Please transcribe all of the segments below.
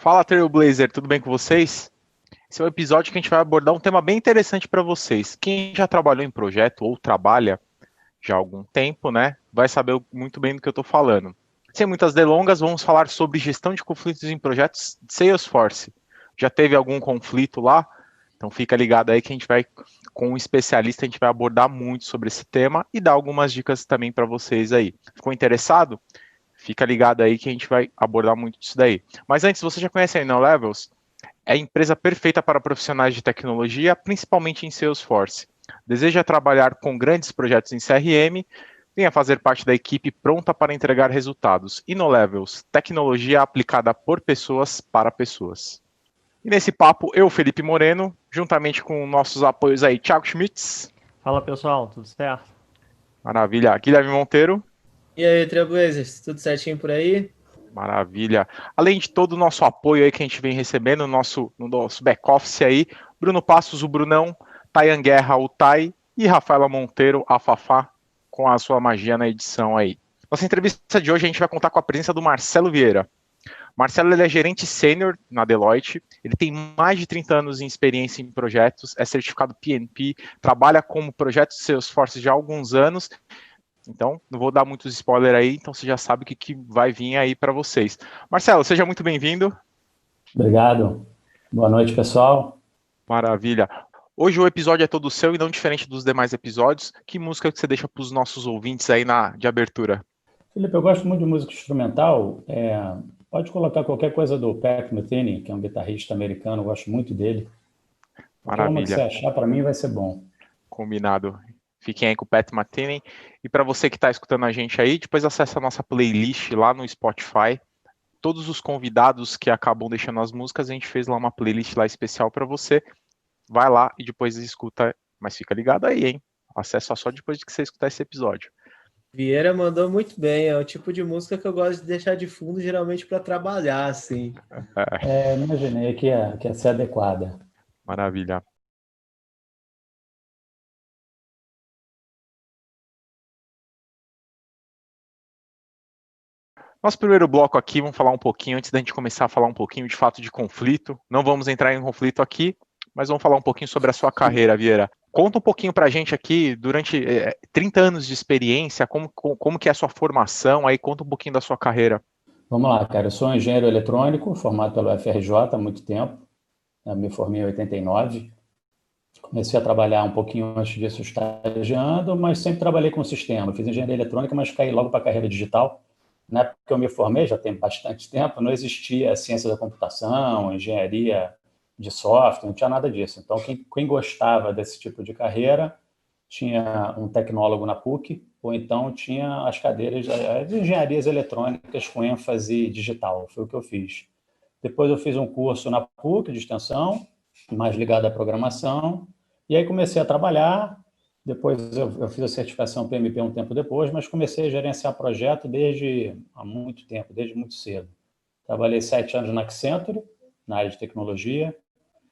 Fala, Trailblazer, tudo bem com vocês? Esse é um episódio que a gente vai abordar um tema bem interessante para vocês. Quem já trabalhou em projeto ou trabalha já há algum tempo, né, vai saber muito bem do que eu estou falando. Sem muitas delongas, vamos falar sobre gestão de conflitos em projetos de Salesforce. Já teve algum conflito lá? Então fica ligado aí que a gente vai, com um especialista, a gente vai abordar muito sobre esse tema e dar algumas dicas também para vocês aí. Ficou interessado? Fica ligado aí que a gente vai abordar muito disso daí. Mas antes, você já conhece a InnoLevels? É a empresa perfeita para profissionais de tecnologia, principalmente em Salesforce. Deseja trabalhar com grandes projetos em CRM? Venha fazer parte da equipe pronta para entregar resultados. InnoLevels, tecnologia aplicada por pessoas para pessoas. E nesse papo, eu, Felipe Moreno, juntamente com nossos apoios aí, Thiago Schmitz. Fala pessoal, tudo certo? Maravilha. Guilherme Monteiro. E aí, Trailblazers, tudo certinho por aí? Maravilha. Além de todo o nosso apoio aí que a gente vem recebendo no nosso back-office aí, Bruno Passos, o Brunão, Tayan Guerra, o Tai e Rafaela Monteiro, a Fafá, com a sua magia na edição aí. Nossa entrevista de hoje a gente vai contar com a presença do Marcelo Vieira. Marcelo ele é gerente sênior na Deloitte, ele tem mais de 30 anos em experiência em projetos, é certificado PMP, trabalha como projeto Salesforce já há alguns anos. Então, não vou dar muitos spoilers aí, então você já sabe o que vai vir aí para vocês. Marcelo, seja muito bem-vindo. Obrigado. Boa noite, pessoal. Maravilha. Hoje o episódio é todo seu e não diferente dos demais episódios. Que música que você deixa para os nossos ouvintes aí de abertura? Felipe, eu gosto muito de música instrumental. Pode colocar qualquer coisa do Pat Metheny, que é um guitarrista americano, eu gosto muito dele. Qualquer uma que você Maravilha. achar, para mim, vai ser bom. Combinado. Fiquem aí com o Pat Metheny. E para você que está escutando a gente aí, depois acessa a nossa playlist lá no Spotify. Todos os convidados que acabam deixando as músicas, a gente fez lá uma playlist lá especial para você. Vai lá e depois escuta, mas fica ligado aí, hein? Acesso só depois de que você escutar esse episódio. Vieira mandou muito bem, é o tipo de música que eu gosto de deixar de fundo, geralmente para trabalhar, assim. Imaginei que ia ser adequada. Maravilha. Nosso primeiro bloco aqui, vamos falar um pouquinho, antes da gente começar a falar um pouquinho de fato de conflito. Não vamos entrar em conflito aqui, mas vamos falar um pouquinho sobre a sua carreira, Vieira. Conta um pouquinho pra gente aqui, durante 30 anos de experiência, como que é a sua formação, aí conta um pouquinho da sua carreira. Vamos lá, cara. Eu sou engenheiro eletrônico, formado pelo FRJ há muito tempo. Eu me formei em 89. Comecei a trabalhar um pouquinho antes disso estagiando, mas sempre trabalhei com sistema. Fiz engenharia eletrônica, mas caí logo para a carreira digital. Na época que eu me formei, já tem bastante tempo, não existia ciência da computação, engenharia de software, não tinha nada disso. Então, quem gostava desse tipo de carreira tinha um tecnólogo na PUC, ou então tinha as cadeiras de engenharias eletrônicas com ênfase digital. Foi o que eu fiz. Depois eu fiz um curso na PUC de extensão, mais ligado à programação, e aí comecei a trabalhar. Depois eu fiz a certificação PMP um tempo depois, mas comecei a gerenciar projeto desde há muito tempo, desde muito cedo. Trabalhei 7 anos na Accenture, na área de tecnologia.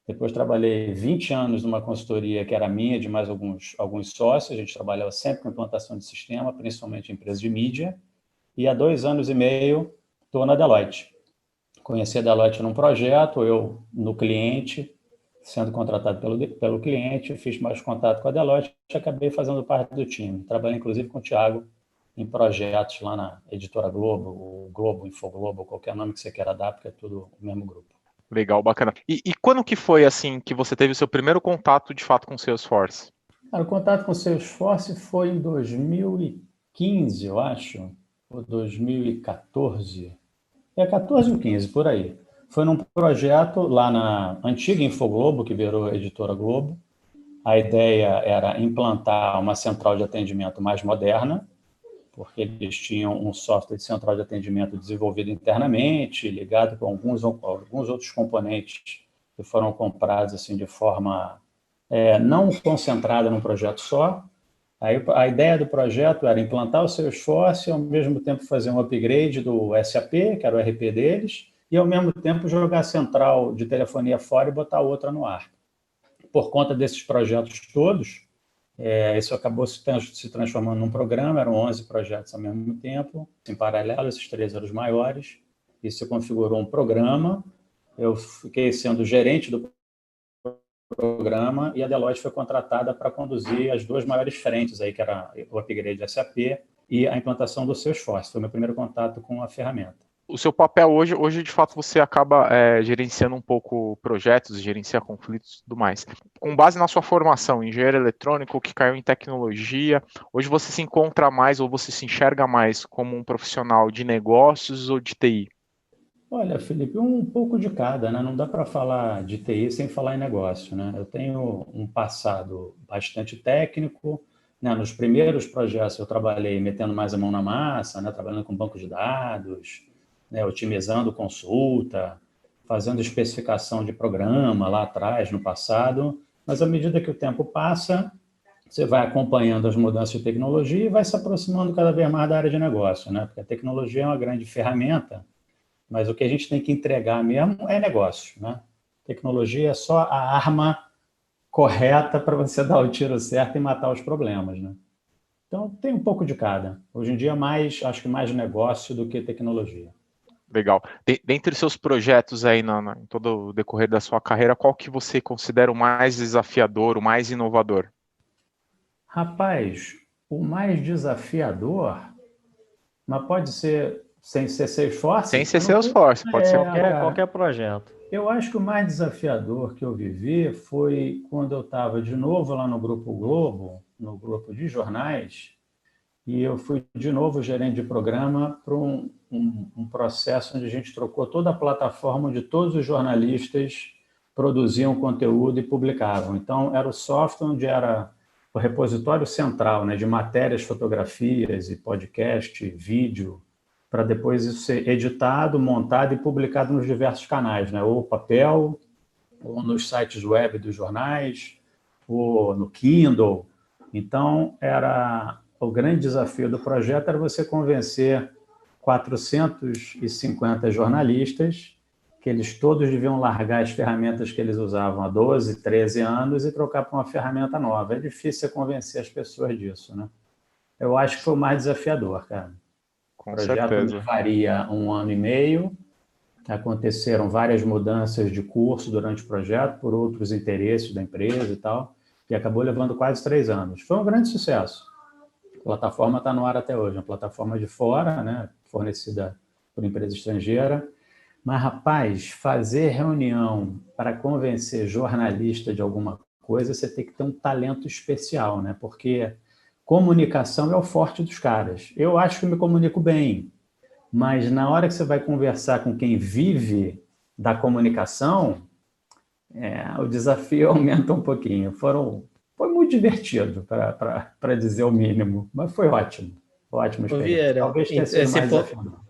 Depois trabalhei 20 anos numa consultoria que era minha, de mais alguns sócios. A gente trabalhava sempre com implantação de sistema, principalmente em empresas de mídia. E há 2 anos e meio estou na Deloitte. Conheci a Deloitte num projeto, eu no cliente, sendo contratado pelo cliente, fiz mais contato com a Deloitte e acabei fazendo parte do time. Trabalhei, inclusive, com o Thiago em projetos lá na Editora Globo, o Globo, Infoglobo, qualquer nome que você queira dar, porque é tudo o mesmo grupo. Legal, bacana. E quando que foi, assim, que você teve o seu primeiro contato, de fato, com o Salesforce? O contato com o Salesforce foi em 2015, eu acho, ou 2014. 14 ou 15, por aí. Foi num projeto lá na antiga Infoglobo, que virou Editora Globo. A ideia era implantar uma central de atendimento mais moderna, porque eles tinham um software de central de atendimento desenvolvido internamente, ligado com alguns outros componentes que foram comprados assim de forma não concentrada num projeto só. Aí a ideia do projeto era implantar o Salesforce e ao mesmo tempo fazer um upgrade do SAP, que era o ERP deles, e ao mesmo tempo jogar a central de telefonia fora e botar outra no ar. Por conta desses projetos todos, isso acabou se transformando num programa, eram 11 projetos ao mesmo tempo, em paralelo, esses 3 eram os maiores, e se configurou um programa eu fiquei sendo gerente do programa e a Deloitte foi contratada para conduzir as duas maiores frentes aí, que era o upgrade da SAP e a implantação do Salesforce. Foi o meu primeiro contato com a ferramenta. O seu papel hoje de fato, você acaba gerenciando um pouco projetos, gerencia conflitos e tudo mais. Com base na sua formação, engenheiro eletrônico, que caiu em tecnologia, hoje você se encontra mais ou você se enxerga mais como um profissional de negócios ou de TI? Olha, Felipe, um pouco de cada, né? Não dá para falar de TI sem falar em negócio, né? Eu tenho um passado bastante técnico, né? Nos primeiros projetos eu trabalhei metendo mais a mão na massa, né? Trabalhando com banco de dados, né? Otimizando consulta, fazendo especificação de programa lá atrás, no passado. Mas à medida que o tempo passa, você vai acompanhando as mudanças de tecnologia e vai se aproximando cada vez mais da área de negócio, né? Porque a tecnologia é uma grande ferramenta, mas o que a gente tem que entregar mesmo é negócio, né? Tecnologia é só a arma correta para você dar o tiro certo e matar os problemas, né? Então, tem um pouco de cada. Hoje em dia, acho que mais negócio do que tecnologia. Legal. Dentre os seus projetos aí em todo o decorrer da sua carreira, qual que você considera o mais desafiador, o mais inovador? Rapaz, o mais desafiador, mas pode ser sem ser Salesforce? Sem ser Salesforce, pode ser Qualquer projeto. Eu acho que o mais desafiador que eu vivi foi quando eu estava de novo lá no Grupo Globo, no grupo de jornais, e eu fui de novo gerente de programa para um processo onde a gente trocou toda a plataforma onde todos os jornalistas produziam conteúdo e publicavam. Então, era o software onde era o repositório central, né, de matérias, fotografias e podcast, vídeo, para depois isso ser editado, montado e publicado nos diversos canais, né, ou papel, ou nos sites web dos jornais, ou no Kindle. Então, o grande desafio do projeto era você convencer 450 jornalistas que eles todos deviam largar as ferramentas que eles usavam há 12, 13 anos e trocar para uma ferramenta nova. É difícil convencer as pessoas disso, né? Eu acho que foi o mais desafiador, cara. Com O projeto certeza. levaria 1 ano e meio, aconteceram várias mudanças de curso durante o projeto por outros interesses da empresa e tal, e acabou levando quase 3 anos. Foi um grande sucesso. A plataforma está no ar até hoje, uma plataforma de fora, né, fornecida por empresa estrangeira. Mas, rapaz, fazer reunião para convencer jornalista de alguma coisa, você tem que ter um talento especial, né? Porque comunicação é o forte dos caras. Eu acho que me comunico bem, mas na hora que você vai conversar com quem vive da comunicação, o desafio aumenta um pouquinho. Foi muito divertido, para dizer o mínimo, mas foi ótimo. Ótima experiência. Vieira, Talvez tenha sido mais desafiador.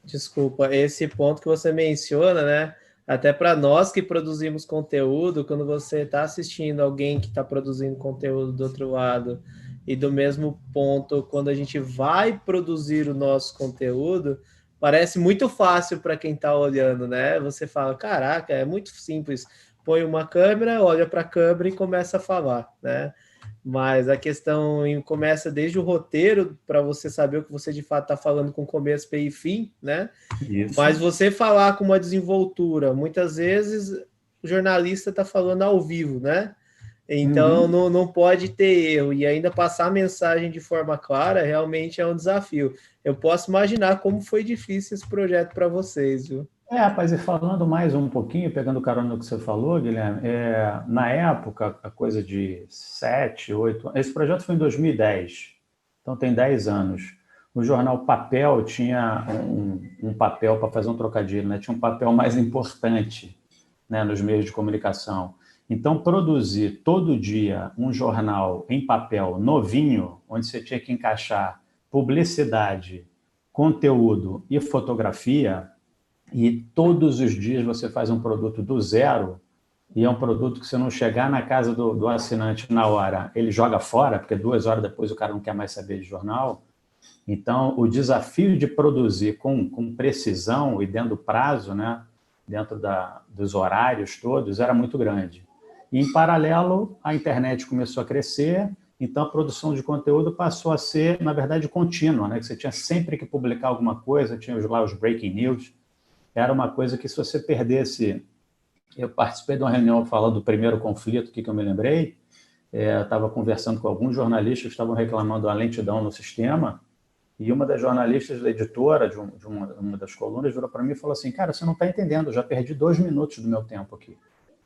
Desculpa, esse ponto que você menciona, né? Até para nós que produzimos conteúdo, quando você está assistindo alguém que está produzindo conteúdo do outro lado, e do mesmo ponto, quando a gente vai produzir o nosso conteúdo, parece muito fácil para quem está olhando, né? Você fala, caraca, é muito simples. Põe uma câmera, olha para a câmera e começa a falar, né? Mas a questão começa desde o roteiro, para você saber o que você de fato está falando com começo, meio e fim, né? Isso. Mas você falar com uma desenvoltura, muitas vezes o jornalista está falando ao vivo, né? Então não pode ter erro, e ainda passar a mensagem de forma clara realmente é um desafio. Eu posso imaginar como foi difícil esse projeto para vocês, viu? Rapaz, e falando mais um pouquinho, pegando carona no que você falou, Guilherme, na época, a coisa de 7, 8... Esse projeto foi em 2010, então tem 10 anos. O jornal Papel tinha um papel, para fazer um trocadilho, né? Tinha um papel mais importante, né, nos meios de comunicação. Então, produzir todo dia um jornal em papel novinho, onde você tinha que encaixar publicidade, conteúdo e fotografia, e todos os dias você faz um produto do zero, e é um produto que, se não chegar na casa do assinante na hora, ele joga fora, porque 2 horas depois o cara não quer mais saber de jornal. Então, o desafio de produzir com precisão e dentro do prazo, né, dentro dos horários todos, era muito grande. E, em paralelo, a internet começou a crescer, então a produção de conteúdo passou a ser, na verdade, contínua, né, que você tinha sempre que publicar alguma coisa, tinha lá os breaking news. era uma coisa que se você perdesse... Eu participei de uma reunião falando do primeiro conflito que eu me lembrei, eu estava conversando com alguns jornalistas que estavam reclamando da lentidão no sistema, e uma das jornalistas da editora, de uma das colunas, virou para mim e falou assim, cara, você não está entendendo, eu já perdi 2 minutos do meu tempo aqui.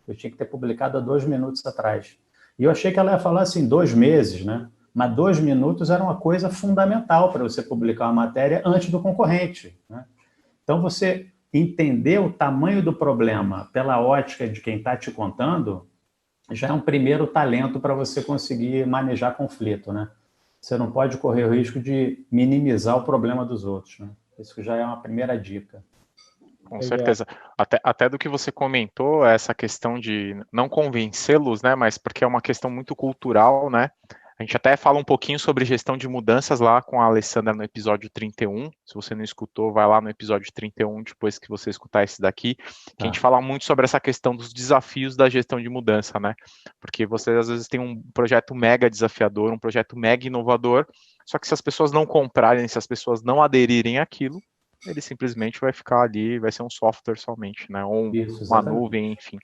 Eu tinha que ter publicado há 2 minutos atrás. E eu achei que ela ia falar assim, 2 meses, né? Mas 2 minutos era uma coisa fundamental para você publicar uma matéria antes do concorrente, né? Então, você entender o tamanho do problema pela ótica de quem está te contando já é um primeiro talento para você conseguir manejar conflito, né? Você não pode correr o risco de minimizar o problema dos outros, né? Isso já é uma primeira dica. Com certeza. Até do que você comentou, essa questão de não convencê-los, né? Mas porque é uma questão muito cultural, né? A gente até fala um pouquinho sobre gestão de mudanças lá com a Alessandra no episódio 31. Se você não escutou, vai lá no episódio 31, depois que você escutar esse daqui, que a gente fala muito sobre essa questão dos desafios da gestão de mudança, né? Porque você às vezes tem um projeto mega desafiador, um projeto mega inovador, só que se as pessoas não comprarem, se as pessoas não aderirem àquilo, ele simplesmente vai ficar ali, vai ser um software somente, né? Ou uma nuvem, enfim.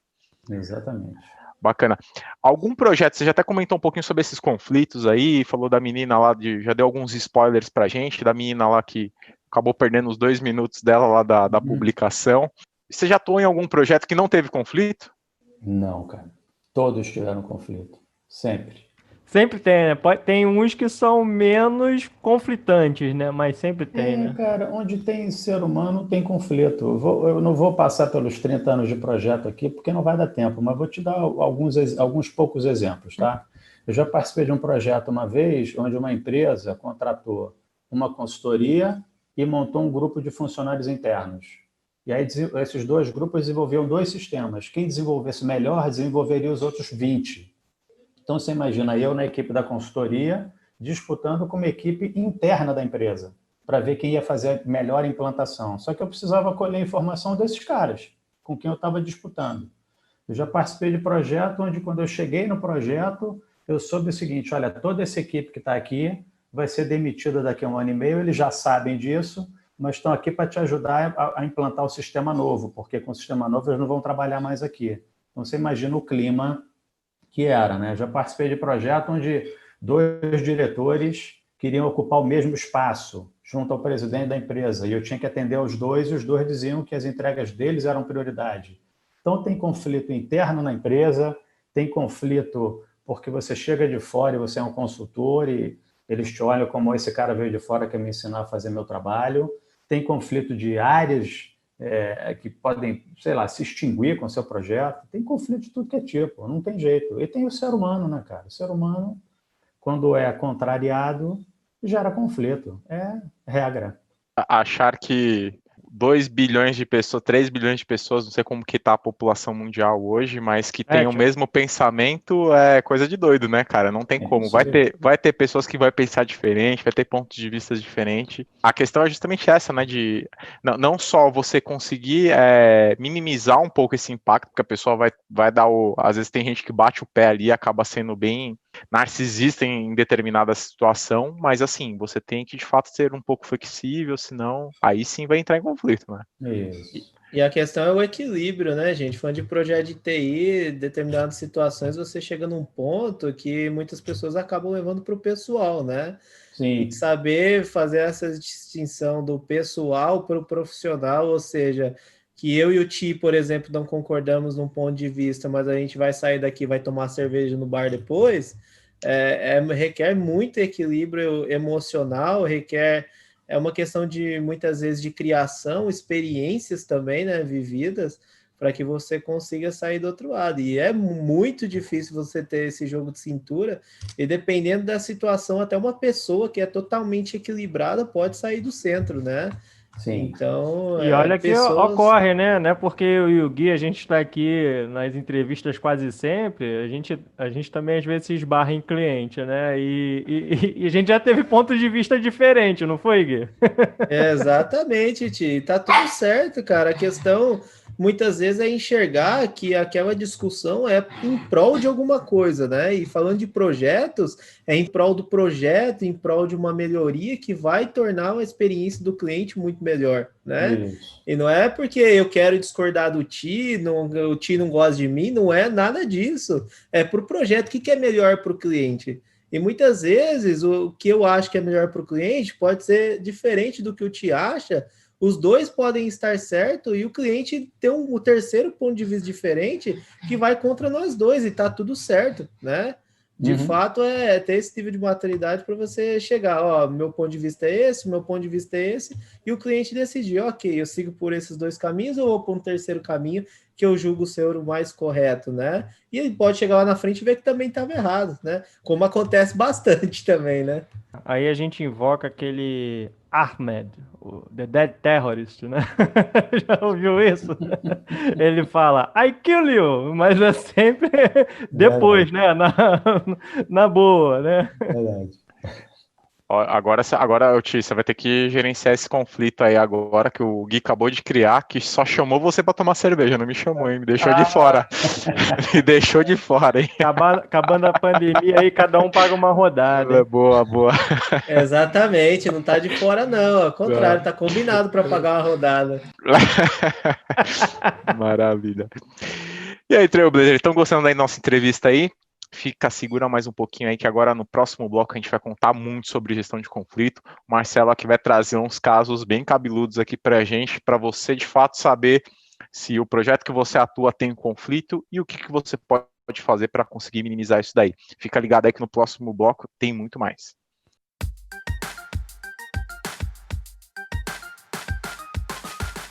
Exatamente. Bacana. Algum projeto, você já até comentou um pouquinho sobre esses conflitos aí, falou da menina lá, já deu alguns spoilers pra gente, da menina lá que acabou perdendo os 2 minutos dela lá da publicação. Você já atuou em algum projeto que não teve conflito? Não, cara. Todos tiveram conflito. Sempre. Sempre tem, né? Tem uns que são menos conflitantes, né? Mas sempre tem, né? Cara, onde tem ser humano tem conflito. Eu não vou passar pelos 30 anos de projeto aqui, porque não vai dar tempo, mas vou te dar alguns poucos exemplos, tá? Eu já participei de um projeto uma vez, onde uma empresa contratou uma consultoria e montou um grupo de funcionários internos. E aí esses 2 grupos desenvolviam 2 sistemas. Quem desenvolvesse melhor, desenvolveria os outros 20. Então, você imagina eu na equipe da consultoria disputando com uma equipe interna da empresa para ver quem ia fazer a melhor implantação. Só que eu precisava colher informação desses caras com quem eu estava disputando. Eu já participei de projeto onde, quando eu cheguei no projeto, eu soube o seguinte, olha, toda essa equipe que está aqui vai ser demitida daqui a 1 ano e meio, eles já sabem disso, mas estão aqui para te ajudar a implantar o sistema novo, porque com o sistema novo eles não vão trabalhar mais aqui. Então, você imagina o clima que era, né? Já participei de projeto onde 2 diretores queriam ocupar o mesmo espaço junto ao presidente da empresa, e eu tinha que atender aos 2, e os 2 diziam que as entregas deles eram prioridade. Então, tem conflito interno na empresa, tem conflito porque você chega de fora e você é um consultor e eles te olham como esse cara veio de fora quer me ensinar a fazer meu trabalho, tem conflito de áreas que podem, sei lá, se extinguir com o seu projeto. Tem conflito de tudo que é tipo, não tem jeito. E tem o ser humano, né, cara? O ser humano, quando é contrariado, gera conflito. É regra. Achar que 2 bilhões de pessoas, 3 bilhões de pessoas, não sei como que tá a população mundial hoje, mas que tem o mesmo pensamento é coisa de doido, né, cara? Não tem como. Vai ter pessoas que vai pensar diferente, vai ter pontos de vista diferentes. A questão é justamente essa, né, de não só você conseguir minimizar um pouco esse impacto, porque a pessoa vai dar às vezes tem gente que bate o pé ali e acaba sendo bem narcisista em determinada situação, mas assim, você tem que de fato ser um pouco flexível, senão aí sim vai entrar em conflito, né? Isso. E a questão é o equilíbrio, né, gente? Falando de projeto de TI, em determinadas situações você chega num ponto que muitas pessoas acabam levando para o pessoal, né? Sim. E saber fazer essa distinção do pessoal para o profissional, ou seja, que eu e o Ti, por exemplo, não concordamos num ponto de vista, mas a gente vai sair daqui, vai tomar cerveja no bar depois, requer muito equilíbrio emocional, é uma questão de, muitas vezes, de criação, experiências também, né, vividas, para que você consiga sair do outro lado. E é muito difícil você ter esse jogo de cintura, e dependendo da situação, até uma pessoa que é totalmente equilibrada pode sair do centro, né? Sim. Então, e olha que ocorre, né? Não é porque eu e o Gui, a gente está aqui nas entrevistas quase sempre, a gente também às vezes se esbarra em cliente, né? E a gente já teve pontos de vista diferentes, não foi, Gui? Exatamente, Ti. Tá tudo certo, cara. A questão muitas vezes é enxergar que aquela discussão é em prol de alguma coisa, né? E falando de projetos, é em prol do projeto, em prol de uma melhoria que vai tornar a experiência do cliente muito melhor, né? Isso. E não é porque eu quero discordar do Ti, o Ti não gosta de mim, não é nada disso. É para o projeto, o que é melhor para o cliente? E muitas vezes o que eu acho que é melhor para o cliente pode ser diferente do que o Ti acha. Os dois podem estar certo e o cliente ter um terceiro ponto de vista diferente que vai contra nós dois e tá tudo certo, né? De fato, é ter esse nível de maturidade para você chegar, ó, meu ponto de vista é esse, meu ponto de vista é esse, e o cliente decidir, ok, eu sigo por esses dois caminhos ou vou por um terceiro caminho que eu julgo ser o mais correto, né? E ele pode chegar lá na frente e ver que também estava errado, né? Como acontece bastante também, né? Aí a gente invoca aquele Ahmed, o The Dead Terrorist, né? Já ouviu isso? Ele fala, I kill you, mas é sempre depois, né? Na boa, né? Verdade. Ó, agora, Ti, você vai ter que gerenciar esse conflito aí agora que o Gui acabou de criar, que só chamou você para tomar cerveja, não me chamou, hein? Me deixou de fora. Me deixou de fora, hein? Acabando a pandemia aí, cada um paga uma rodada. Boa, boa. Exatamente, não tá de fora, não. Ao contrário, tá combinado para pagar uma rodada. Maravilha. E aí, Trailblazer, estão gostando da nossa entrevista aí? Segura mais um pouquinho aí, que agora no próximo bloco a gente vai contar muito sobre gestão de conflito. O Marcelo aqui vai trazer uns casos bem cabeludos aqui pra gente, para você de fato saber se o projeto que você atua tem conflito e o que você pode fazer para conseguir minimizar isso daí. Fica ligado aí que no próximo bloco tem muito mais.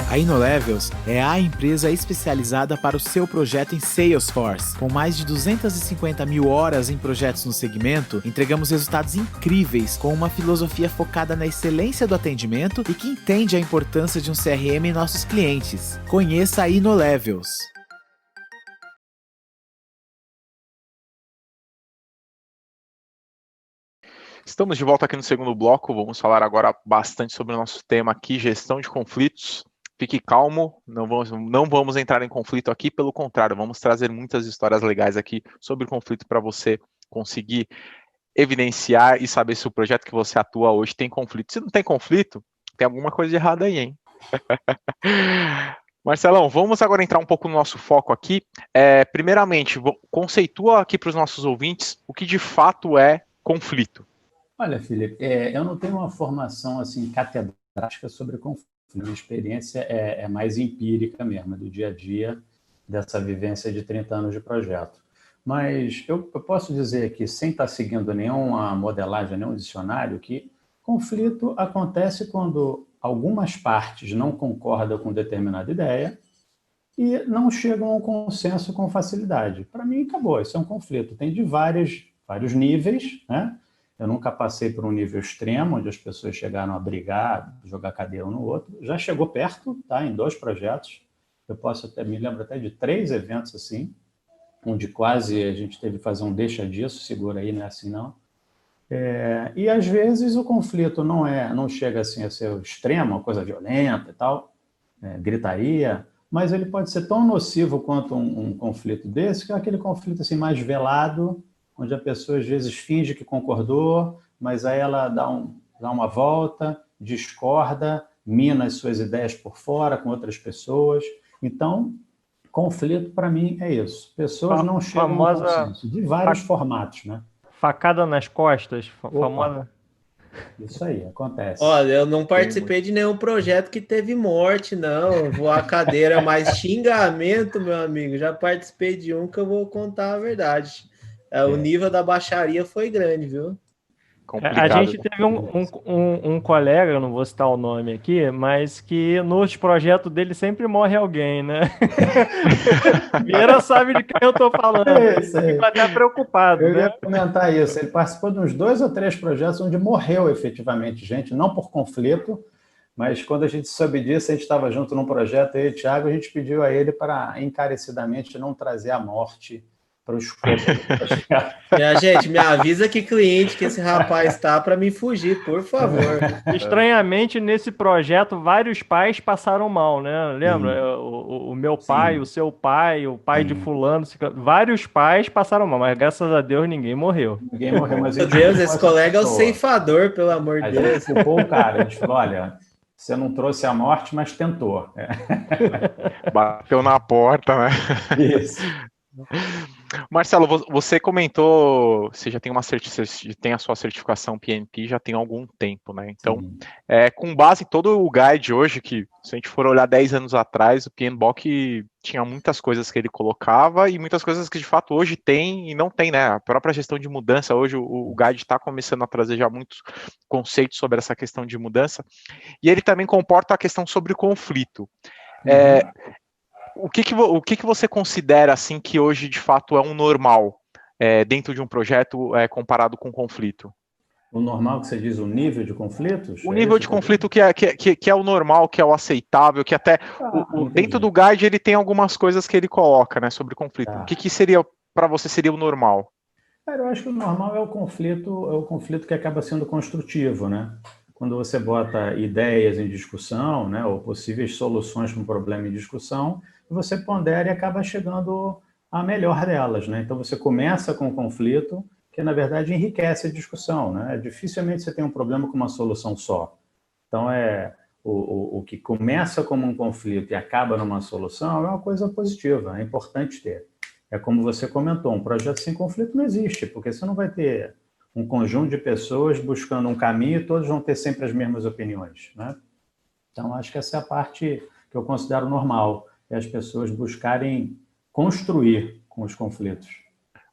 A InnoLevels é a empresa especializada para o seu projeto em Salesforce. Com mais de 250 mil horas em projetos no segmento, entregamos resultados incríveis com uma filosofia focada na excelência do atendimento e que entende a importância de um CRM em nossos clientes. Conheça a InnoLevels. Estamos de volta aqui no segundo bloco. Vamos falar agora bastante sobre o nosso tema aqui, gestão de conflitos. Fique calmo, não vamos entrar em conflito aqui, pelo contrário, vamos trazer muitas histórias legais aqui sobre conflito para você conseguir evidenciar e saber se o projeto que você atua hoje tem conflito. Se não tem conflito, tem alguma coisa de errada aí, hein? Marcelão, vamos agora entrar um pouco no nosso foco aqui. Primeiramente, conceitua aqui para os nossos ouvintes o que de fato é conflito. Olha, Felipe, eu não tenho uma formação assim catedrática sobre conflito. Minha experiência é mais empírica mesmo, do dia a dia, dessa vivência de 30 anos de projeto. Mas eu posso dizer aqui, sem estar seguindo nenhuma modelagem, nenhum dicionário, que conflito acontece quando algumas partes não concordam com determinada ideia e não chegam a um consenso com facilidade. Para mim, acabou, isso é um conflito. Tem de vários níveis, né? Eu nunca passei por um nível extremo, onde as pessoas chegaram a brigar, jogar cadeira um no outro. Já chegou perto, tá? Em 2 projetos. Eu me lembro até de 3 eventos assim, onde quase a gente teve que fazer um deixa disso, segura aí, não é assim não. E às vezes o conflito não chega assim a ser extremo, uma coisa violenta e tal, gritaria, mas ele pode ser tão nocivo quanto um conflito desse, que é aquele conflito assim mais velado, onde a pessoa às vezes finge que concordou, mas aí ela dá uma volta, discorda, mina as suas ideias por fora com outras pessoas. Então, conflito para mim é isso. Pessoas não chegam a um consenso, de vários formatos, né? Facada nas costas, famosa. Isso aí, acontece. Olha, eu não participei de nenhum projeto que teve morte, não. Voar cadeira, mas xingamento, meu amigo. Já participei de um que eu vou contar a verdade. O nível da baixaria foi grande, viu? A gente teve um colega, eu não vou citar o nome aqui, mas que nos projetos dele sempre morre alguém, né? Vieira sabe de quem eu tô falando. Fico até preocupado. Eu ia comentar isso. Ele participou de uns 2 ou 3 projetos onde morreu efetivamente gente, não por conflito, mas quando a gente soube disso, a gente estava junto num projeto, eu e o Thiago, a gente pediu a ele para encarecidamente não trazer a morte para o escopo do projeto. Minha gente, me avisa que cliente que esse rapaz está para me fugir, por favor. Estranhamente, nesse projeto, vários pais passaram mal, né? Lembra? O meu pai, Sim. o seu pai, o pai de fulano, vários pais passaram mal, mas graças a Deus ninguém morreu. Ninguém morreu, mas Meu Deus, esse colega é o ceifador, pelo amor de A Deus. gente culpou o cara, a gente falou, olha, você não trouxe a morte, mas tentou. Bateu na porta, né? Isso. Marcelo, você comentou, você já tem tem a sua certificação PMP já tem algum tempo, né? Então, Sim. com base em todo o guide hoje, que se a gente for olhar 10 anos atrás, o PMBOK tinha muitas coisas que ele colocava e muitas coisas que de fato hoje tem e não tem, né? A própria gestão de mudança, hoje o guide está começando a trazer já muitos conceitos sobre essa questão de mudança, e ele também comporta a questão sobre conflito. O que você considera assim que hoje de fato é um normal dentro de um projeto comparado com conflito? O normal que você diz, o nível de conflitos? O nível de conflito que é o normal, que é o aceitável, que até dentro do guide ele tem algumas coisas que ele coloca, né, sobre conflito. O que seria para você seria o normal? Cara, eu acho que o normal é o conflito que acaba sendo construtivo, né? Quando você bota ideias em discussão, né, ou possíveis soluções para um problema em discussão, você pondera e acaba chegando à melhor delas, né? Então você começa com o conflito, que na verdade enriquece a discussão, né? Dificilmente você tem um problema com uma solução só. Então o que começa como um conflito e acaba numa solução é uma coisa positiva, é importante ter. É como você comentou, um projeto sem conflito não existe, porque você não vai ter um conjunto de pessoas buscando um caminho e todos vão ter sempre as mesmas opiniões, né? Então, acho que essa é a parte que eu considero normal, é as pessoas buscarem construir com os conflitos.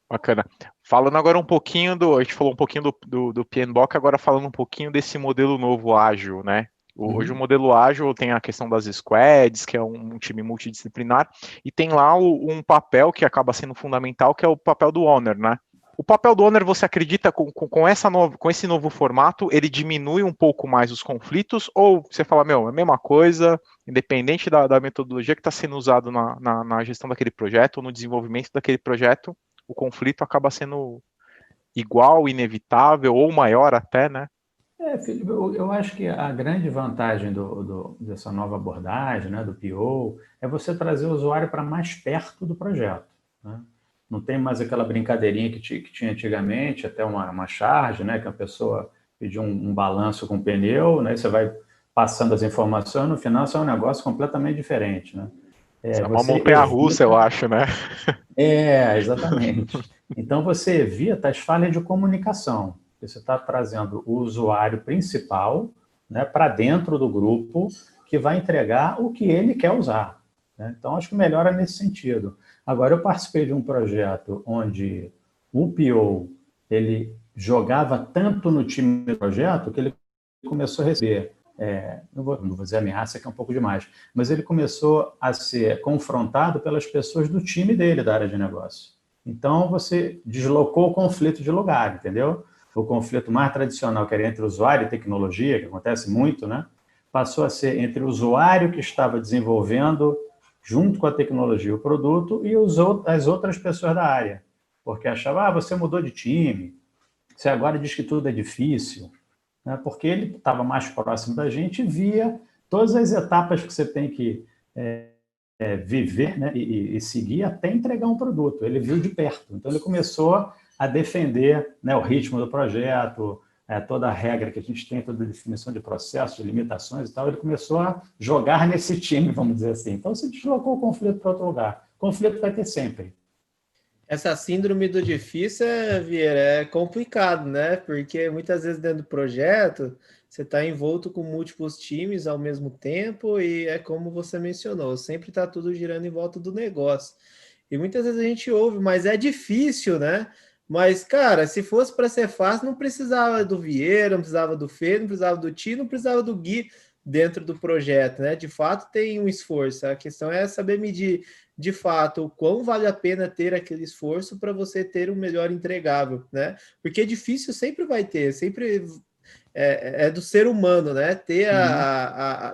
Bacana. Falando agora um pouquinho a gente falou um pouquinho do PMBOK, agora falando um pouquinho desse modelo novo ágil, né? Hoje o modelo ágil tem a questão das squads, que é um time multidisciplinar, e tem lá um papel que acaba sendo fundamental, que é o papel do owner, né? O papel do owner, você acredita com esse novo formato, ele diminui um pouco mais os conflitos, ou você fala, é a mesma coisa, independente da metodologia que está sendo usado na gestão daquele projeto, ou no desenvolvimento daquele projeto, o conflito acaba sendo igual, inevitável, ou maior até, né? Felipe, eu acho que a grande vantagem dessa nova abordagem, né, do PO, é você trazer o usuário para mais perto do projeto, né? Não tem mais aquela brincadeirinha que tinha antigamente, até uma charge, né, que a pessoa pediu um balanço com pneu, né, você vai passando as informações, no final isso é um negócio completamente diferente, né? É uma montanha-russa, eu acho, né? Exatamente. Então você evita as falhas de comunicação. Você está trazendo o usuário principal, né, para dentro do grupo que vai entregar o que ele quer usar, né? Então, acho que melhora nesse sentido. Agora, eu participei de um projeto onde o PO ele jogava tanto no time do projeto que ele começou a receber, não vou dizer ameaça, que é um pouco demais, mas ele começou a ser confrontado pelas pessoas do time dele, da área de negócio. Então, você deslocou o conflito de lugar, entendeu? O conflito mais tradicional, que era entre usuário e tecnologia, que acontece muito, né, passou a ser entre o usuário que estava desenvolvendo, junto com a tecnologia, o produto, e as outras pessoas da área. Porque achava, você mudou de time, você agora diz que tudo é difícil, né, porque ele estava mais próximo da gente e via todas as etapas que você tem que viver, né, e seguir até entregar um produto. Ele viu de perto. Então, ele começou a defender, né, o ritmo do projeto, toda a regra que a gente tem, toda a definição de processos, de limitações e tal, ele começou a jogar nesse time, vamos dizer assim. Então, se deslocou o conflito para outro lugar. Conflito vai ter sempre. Essa síndrome do difícil, Vieira, é complicado, né? Porque muitas vezes dentro do projeto, você está envolto com múltiplos times ao mesmo tempo e é como você mencionou, sempre está tudo girando em volta do negócio. E muitas vezes a gente ouve, mas é difícil, né? Mas, cara, se fosse para ser fácil, não precisava do Vieira, não precisava do Fê, não precisava do Ti, não precisava do Gui dentro do projeto, né? De fato, tem um esforço. A questão é saber medir, de fato, o quão vale a pena ter aquele esforço para você ter um melhor entregável, né? Porque difícil sempre vai ter, sempre é do ser humano, né? Ter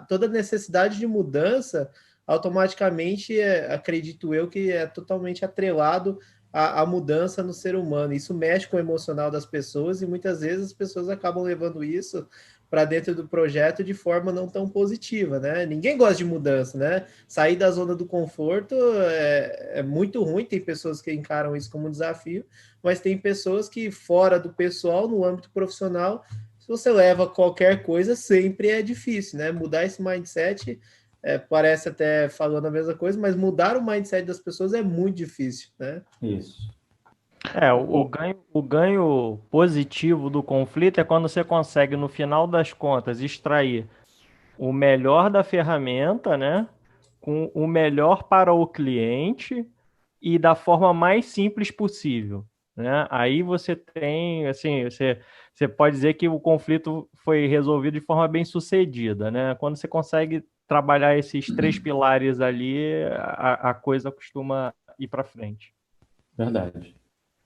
toda a necessidade de mudança, automaticamente, acredito eu, que é totalmente atrelado a mudança no ser humano. Isso mexe com o emocional das pessoas e muitas vezes as pessoas acabam levando isso para dentro do projeto de forma não tão positiva, né? Ninguém gosta de mudança, né? Sair da zona do conforto é muito ruim, tem pessoas que encaram isso como um desafio, mas tem pessoas que fora do pessoal, no âmbito profissional, se você leva qualquer coisa, sempre é difícil, né? Mudar esse mindset, parece até falando a mesma coisa, mas mudar o mindset das pessoas é muito difícil, né? Isso. O ganho positivo do conflito é quando você consegue, no final das contas, extrair o melhor da ferramenta, né? Com o melhor para o cliente e da forma mais simples possível, né? Aí você tem, assim, você pode dizer que o conflito foi resolvido de forma bem sucedida, né? Quando você consegue trabalhar esses três pilares ali, a coisa costuma ir para frente. Verdade.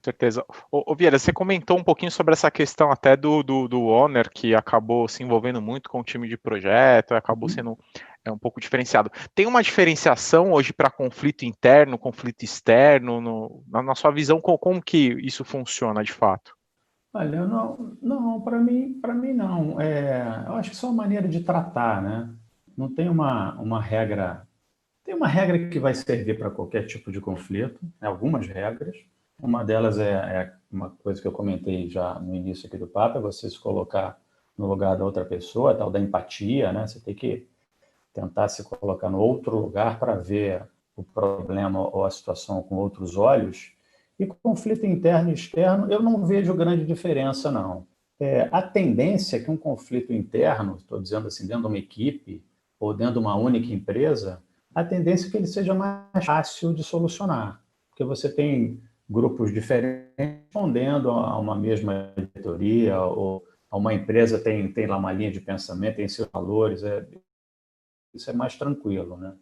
Certeza. Ô Vieira, você comentou um pouquinho sobre essa questão até do owner, que acabou se envolvendo muito com o time de projeto, acabou sendo um pouco diferenciado. Tem uma diferenciação hoje para conflito interno, conflito externo, na sua visão, como que isso funciona de fato? Olha, não, para mim não. Eu acho que só uma maneira de tratar, né? Não tem uma regra. Tem uma regra que vai servir para qualquer tipo de conflito, né? Algumas regras. Uma delas é uma coisa que eu comentei já no início aqui do papo, é você se colocar no lugar da outra pessoa, a tal da empatia, né? Você tem que tentar se colocar no outro lugar para ver o problema ou a situação com outros olhos. E conflito interno e externo, eu não vejo grande diferença, não. A tendência é que um conflito interno, estou dizendo assim, dentro de uma equipe ou dentro de uma única empresa, a tendência é que ele seja mais fácil de solucionar, porque você tem grupos diferentes respondendo a uma mesma diretoria, ou a uma empresa tem lá uma linha de pensamento, tem seus valores, isso é mais tranquilo, né?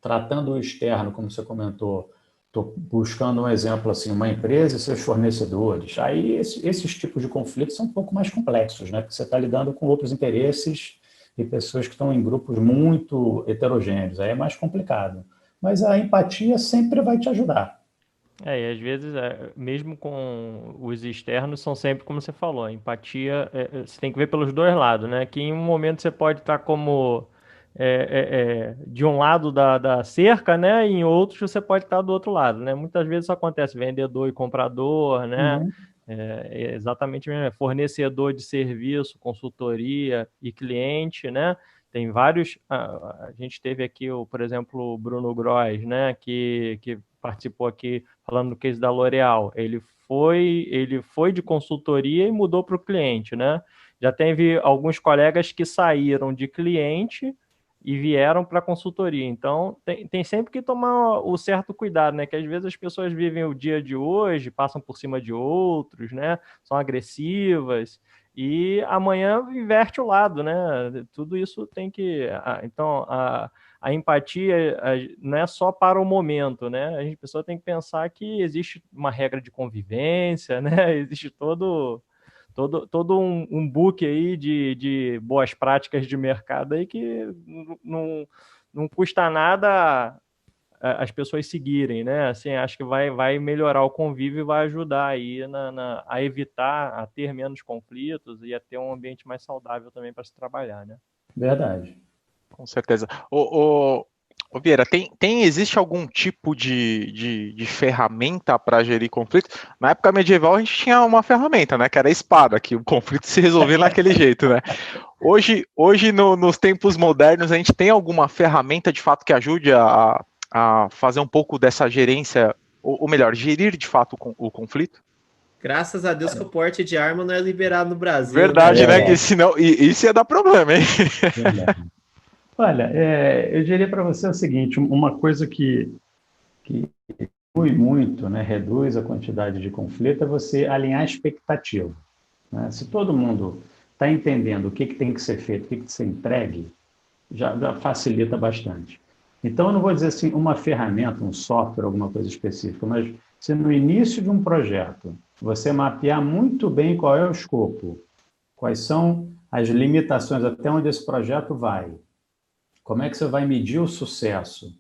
Tratando o externo, como você comentou, estou buscando um exemplo assim, uma empresa e seus fornecedores. Aí esses tipos de conflitos são um pouco mais complexos, né? Porque você está lidando com outros interesses e pessoas que estão em grupos muito heterogêneos. Aí é mais complicado. Mas a empatia sempre vai te ajudar. E às vezes, mesmo com os externos, são sempre como você falou, a empatia, você tem que ver pelos dois lados, né? Que em um momento você pode estar como de um lado da cerca, né? E em outros você pode estar do outro lado, né? Muitas vezes isso acontece, vendedor e comprador, né? Uhum. Exatamente mesmo, fornecedor de serviço, consultoria e cliente, né? Tem vários. A gente teve aqui, por exemplo, o Bruno Gross, né? Que participou aqui falando do case da L'Oréal. Ele foi de consultoria e mudou para o cliente, né? Já teve alguns colegas que saíram de cliente e vieram para a consultoria. Então, tem sempre que tomar o certo cuidado, né? Que às vezes as pessoas vivem o dia de hoje, passam por cima de outros, né? São agressivas e amanhã inverte o lado, né? Tudo isso tem que... Então, a empatia não é só para o momento, né? A pessoa tem que pensar que existe uma regra de convivência, né? Existe todo um book aí de boas práticas de mercado aí que não custa nada as pessoas seguirem, né? Assim, acho que vai melhorar o convívio e vai ajudar aí a evitar, a ter menos conflitos e a ter um ambiente mais saudável também para se trabalhar, né? Verdade. Com certeza. Ô Vieira, existe algum tipo de ferramenta para gerir conflito? Na época medieval a gente tinha uma ferramenta, né? Que era a espada, que o conflito se resolvia naquele jeito, né? Hoje nos tempos modernos, a gente tem alguma ferramenta de fato que ajude a fazer um pouco dessa gerência, ou melhor, gerir de fato o conflito? Graças a Deus que o porte de arma não é liberado no Brasil. Verdade, né? Que senão isso ia dar problema, hein? Verdade. Olha, eu diria para você o seguinte, uma coisa que diminui muito, né, reduz a quantidade de conflito, é você alinhar a expectativa, né? Se todo mundo está entendendo o que tem que ser feito, o que tem que ser entregue, já facilita bastante. Então, eu não vou dizer assim uma ferramenta, um software, alguma coisa específica, mas se no início de um projeto você mapear muito bem qual é o escopo, quais são as limitações, até onde esse projeto vai, como é que você vai medir o sucesso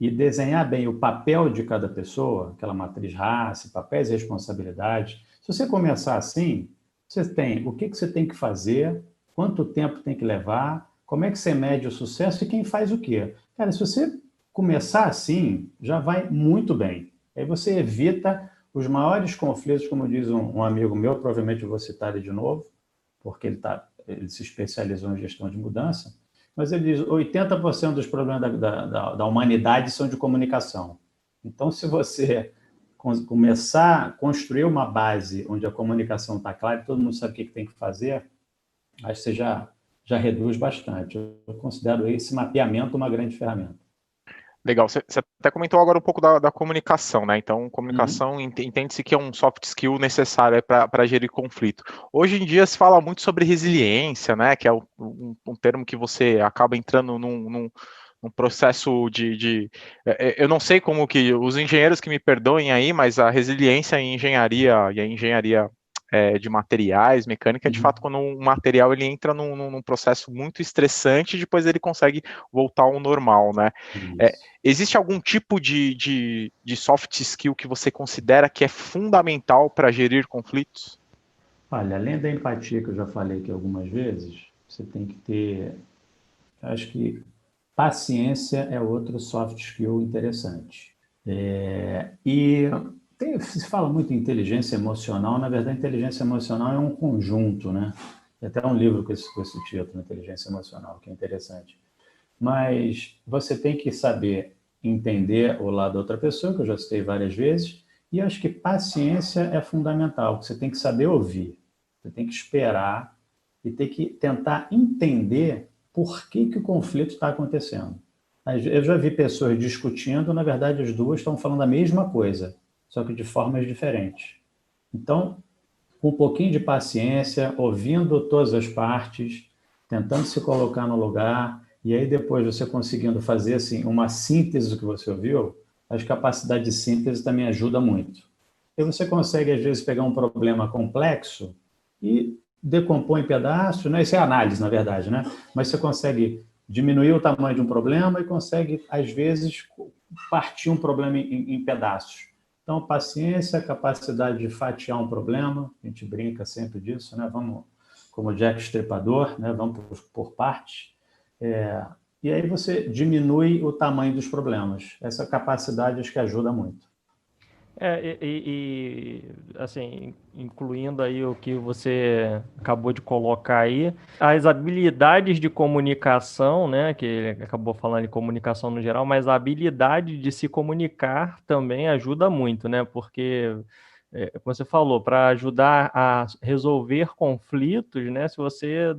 e desenhar bem o papel de cada pessoa, aquela matriz raça, papéis e responsabilidades. Se você começar assim, você tem o que você tem que fazer, quanto tempo tem que levar, como é que você mede o sucesso e quem faz o quê. Cara, se você começar assim, já vai muito bem. Aí você evita os maiores conflitos, como diz um amigo meu, provavelmente eu vou citar ele de novo, porque ele se especializou em gestão de mudança, mas ele diz 80% dos problemas da humanidade são de comunicação. Então, se você começar a construir uma base onde a comunicação está clara e todo mundo sabe o que tem que fazer, acho que você já reduz bastante. Eu considero esse mapeamento uma grande ferramenta. Legal, você até comentou agora um pouco da comunicação, né? Então, comunicação entende-se que é um soft skill necessário para gerir conflito. Hoje em dia se fala muito sobre resiliência, né? Que é um termo que você acaba entrando num processo eu não sei como que os engenheiros que me perdoem aí, mas a resiliência em engenharia e a engenharia de materiais, mecânica, de fato, quando um material ele entra num processo muito estressante, depois ele consegue voltar ao normal, né? Existe algum tipo de soft skill que você considera que é fundamental para gerir conflitos? Olha, além da empatia que eu já falei aqui algumas vezes, você tem que ter, acho que paciência é outro soft skill interessante. Se fala muito em inteligência emocional, na verdade, inteligência emocional é um conjunto, né? Tem até um livro com esse título, Inteligência Emocional, que é interessante. Mas você tem que saber entender o lado da outra pessoa, que eu já citei várias vezes, e acho que paciência é fundamental, você tem que saber ouvir, você tem que esperar e tem que tentar entender por que o conflito está acontecendo. Eu já vi pessoas discutindo, na verdade, as duas estão falando a mesma coisa, só que de formas diferentes. Então, com um pouquinho de paciência, ouvindo todas as partes, tentando se colocar no lugar, e aí depois você conseguindo fazer assim, uma síntese do que você ouviu, a capacidade de síntese também ajuda muito. E você consegue, às vezes, pegar um problema complexo e decompor em pedaços, né? Isso é análise, na verdade, né? Mas você consegue diminuir o tamanho de um problema e consegue, às vezes, partir um problema em pedaços. Então, paciência, capacidade de fatiar um problema, a gente brinca sempre disso, né? Vamos, como Jack Estripador, né? Vamos por partes. E aí você diminui o tamanho dos problemas. Essa capacidade acho que ajuda muito. Assim, incluindo aí o que você acabou de colocar aí, as habilidades de comunicação, né, que ele acabou falando de comunicação no geral, mas a habilidade de se comunicar também ajuda muito, né, porque, como você falou, para ajudar a resolver conflitos, né, se você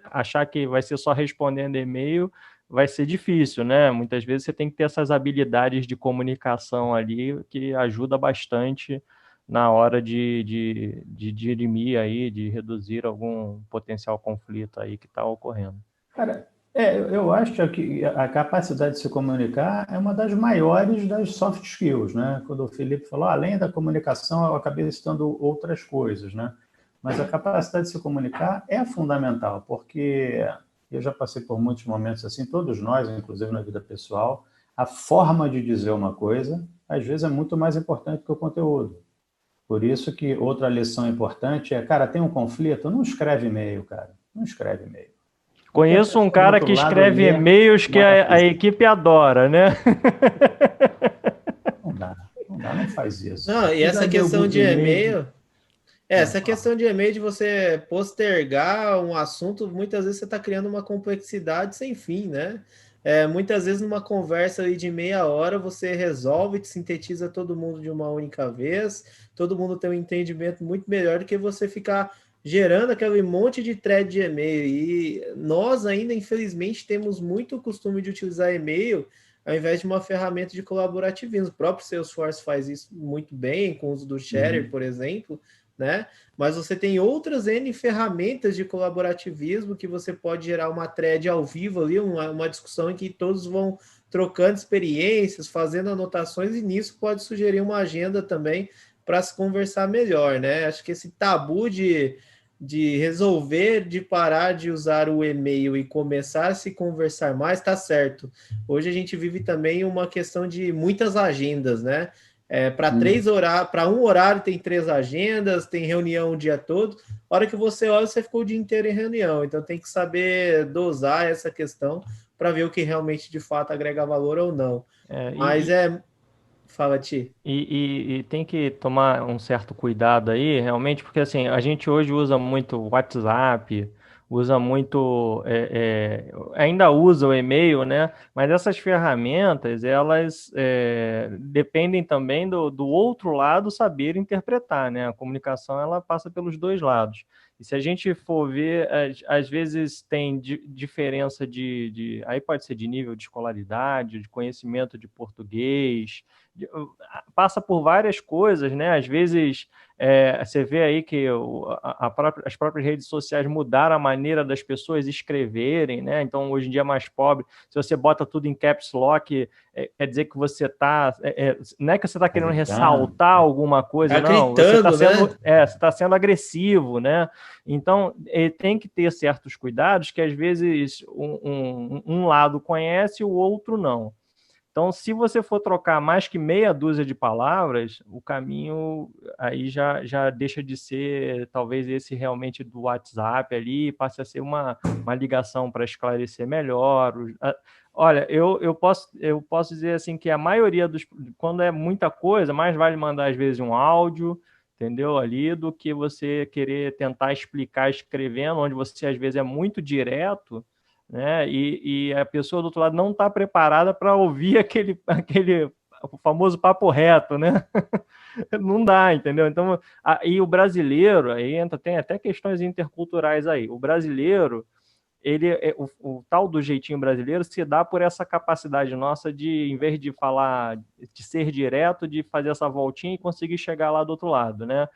achar que vai ser só respondendo e-mail, vai ser difícil, né? Muitas vezes você tem que ter essas habilidades de comunicação ali que ajuda bastante na hora de dirimir aí, de reduzir algum potencial conflito aí que está ocorrendo. Cara, eu acho que a capacidade de se comunicar é uma das maiores das soft skills, né? Quando o Felipe falou, além da comunicação, eu acabei citando outras coisas, né? Mas a capacidade de se comunicar é fundamental, porque eu já passei por muitos momentos assim, todos nós, inclusive na vida pessoal, a forma de dizer uma coisa, às vezes, é muito mais importante que o conteúdo. Por isso que outra lição importante é, cara, tem um conflito? Não escreve e-mail, cara. Não escreve e-mail. Conheço um cara que escreve e-mails que a equipe adora, né? Não faz isso. Não, e essa questão de e-mail... essa questão de e-mail, de você postergar um assunto, muitas vezes você está criando uma complexidade sem fim, né? Muitas vezes numa conversa ali de meia hora, você resolve, sintetiza todo mundo de uma única vez, todo mundo tem um entendimento muito melhor do que você ficar gerando aquele monte de thread de e-mail. E nós ainda, infelizmente, temos muito o costume de utilizar e-mail ao invés de uma ferramenta de colaborativismo. O próprio Salesforce faz isso muito bem, com o uso do Share, por exemplo, né? Mas você tem outras N ferramentas de colaborativismo que você pode gerar uma thread ao vivo ali, uma discussão em que todos vão trocando experiências, fazendo anotações, e nisso pode sugerir uma agenda também para se conversar melhor, né? Acho que esse tabu de de resolver de parar de usar o e-mail e começar a se conversar mais, tá certo. Hoje a gente vive também uma questão de muitas agendas, né? Para um horário tem 3 agendas, tem reunião o dia todo. A hora que você olha, você ficou o dia inteiro em reunião. Então tem que saber dosar essa questão para ver o que realmente de fato agrega valor ou não. Mas Fala, Ti. E tem que tomar um certo cuidado aí, realmente, porque assim, a gente hoje usa muito WhatsApp, usa muito, ainda usa o e-mail, né? Mas essas ferramentas, elas dependem também do outro lado saber interpretar, né? A comunicação, ela passa pelos dois lados. E se a gente for ver, às vezes tem diferença aí pode ser de nível de escolaridade, de conhecimento de português, passa por várias coisas, né? Às vezes você vê aí que as próprias redes sociais mudaram a maneira das pessoas escreverem, né? Então, hoje em dia é mais pobre. Se você bota tudo em caps lock, quer dizer que você está... não é que você está querendo ressaltar alguma coisa, não. Você está sendo, né? Você está sendo agressivo, né? Então, tem que ter certos cuidados que, às vezes, um lado conhece e o outro não. Então, se você for trocar mais que meia dúzia de palavras, o caminho aí já deixa de ser, talvez, esse realmente do WhatsApp ali, passe a ser uma ligação para esclarecer melhor. Olha, eu posso dizer assim que a maioria quando é muita coisa, mais vale mandar, às vezes, um áudio, entendeu? Ali, do que você querer tentar explicar escrevendo, onde você, às vezes, é muito direto, né? E a pessoa do outro lado não está preparada para ouvir aquele o famoso papo reto, né? Não dá, entendeu? Então, e o brasileiro, aí tem até questões interculturais aí. O brasileiro, o tal do jeitinho brasileiro se dá por essa capacidade nossa de, em vez de falar, de ser direto, de fazer essa voltinha e conseguir chegar lá do outro lado, né?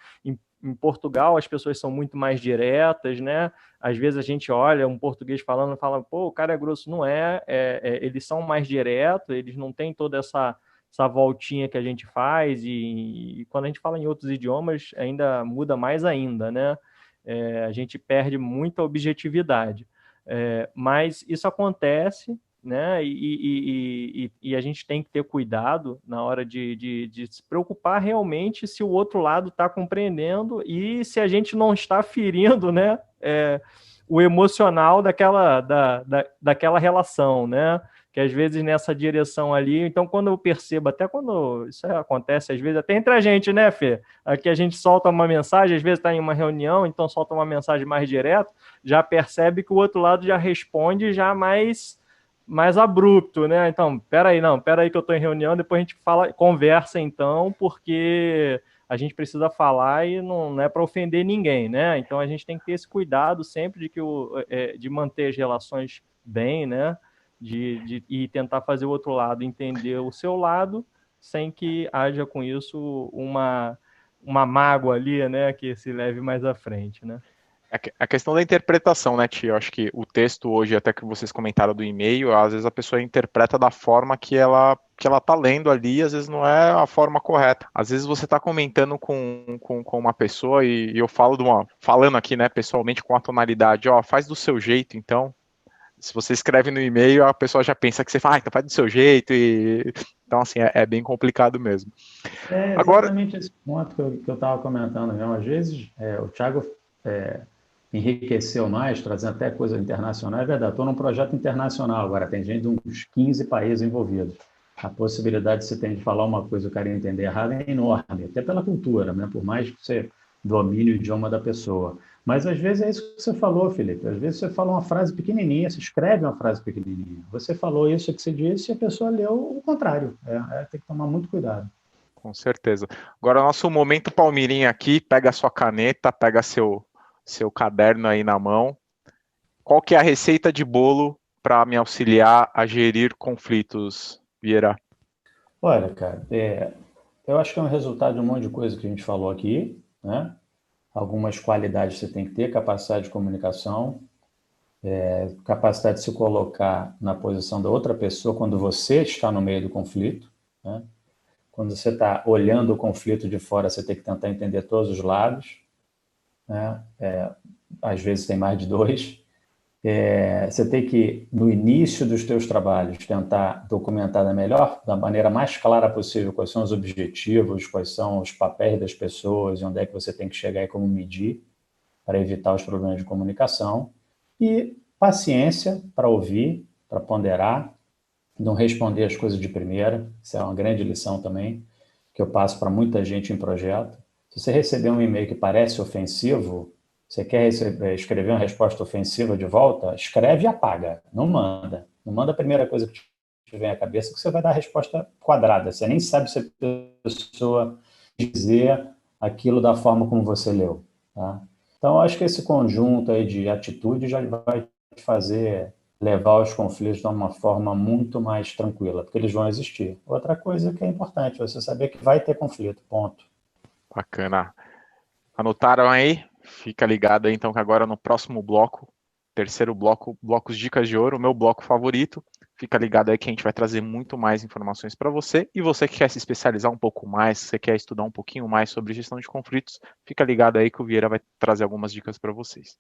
Em Portugal, as pessoas são muito mais diretas, né? Às vezes a gente olha um português falando e fala, pô, o cara é grosso. Não eles são mais diretos, eles não têm toda essa voltinha que a gente faz, e quando a gente fala em outros idiomas, ainda muda mais ainda, né? A gente perde muita objetividade. Mas isso acontece, né? E a gente tem que ter cuidado na hora de se preocupar realmente se o outro lado está compreendendo e se a gente não está ferindo, né? O emocional daquela relação, né? Que às vezes nessa direção ali, então quando eu percebo, até quando isso acontece, às vezes até entre a gente, né, Fê? Aqui a gente solta uma mensagem, às vezes está em uma reunião, então solta uma mensagem mais direta, já percebe que o outro lado já responde já mais abrupto, né? Então, peraí que eu estou em reunião, depois a gente conversa então, porque a gente precisa falar e não é para ofender ninguém, né? Então a gente tem que ter esse cuidado sempre de manter as relações bem, né? E tentar fazer o outro lado entender o seu lado, sem que haja com isso uma mágoa ali, né? Que se leve mais à frente, né? A questão da interpretação, né, Tia? Eu acho que o texto hoje, até que vocês comentaram do e-mail, às vezes a pessoa interpreta da forma que ela tá lendo ali, às vezes não é a forma correta. Às vezes você está comentando com uma pessoa e eu falando aqui, né, pessoalmente com a tonalidade, ó, faz do seu jeito, então. Se você escreve no e-mail, a pessoa já pensa que você fala, então faz do seu jeito, então assim, é bem complicado mesmo. Exatamente esse ponto que eu estava comentando mesmo. Às vezes o Thiago enriqueceu mais, trazendo até coisa internacional. É verdade, estou num projeto internacional agora, tem gente de uns 15 países envolvidos. A possibilidade de você ter de falar uma coisa e o cara entender errado é enorme, até pela cultura, né? Por mais que você domine o idioma da pessoa. Mas às vezes é isso que você falou, Felipe. Às vezes você fala uma frase pequenininha, você escreve uma frase pequenininha. Você falou isso que você disse e a pessoa leu o contrário. Tem que tomar muito cuidado. Com certeza. Agora, nosso momento Palmirinha aqui, pega a sua caneta, pega seu caderno aí na mão. Qual que é a receita de bolo para me auxiliar a gerir conflitos, Vieira? Olha, cara, eu acho que é um resultado de um monte de coisa que a gente falou aqui, né? Algumas qualidades você tem que ter, capacidade de comunicação, capacidade de se colocar na posição da outra pessoa quando você está no meio do conflito, né? Quando você está olhando o conflito de fora, você tem que tentar entender todos os lados. né? Às vezes tem mais de dois. Você tem que, no início dos teus trabalhos, tentar documentar da maneira mais clara possível quais são os objetivos, quais são os papéis das pessoas, e onde é que você tem que chegar e como medir, para evitar os problemas de comunicação. E paciência para ouvir, para ponderar, não responder as coisas de primeira. Isso é uma grande lição também, que eu passo para muita gente em projeto. Se você receber um e-mail que parece ofensivo, você quer escrever uma resposta ofensiva de volta, escreve e apaga, não manda. Não manda a primeira coisa que te vem à cabeça, que você vai dar a resposta quadrada. Você nem sabe se a pessoa dizer aquilo da forma como você leu. Tá? Então, acho que esse conjunto aí de atitudes já vai te fazer levar os conflitos de uma forma muito mais tranquila, porque eles vão existir. Outra coisa que é importante, você saber que vai ter conflito, ponto. Bacana. Anotaram aí? Fica ligado aí então que agora no próximo bloco, terceiro bloco, blocos Dicas de Ouro, o meu bloco favorito. Fica ligado aí que a gente vai trazer muito mais informações para você. E você que quer se especializar um pouco mais, você quer estudar um pouquinho mais sobre gestão de conflitos, fica ligado aí que o Vieira vai trazer algumas dicas para vocês.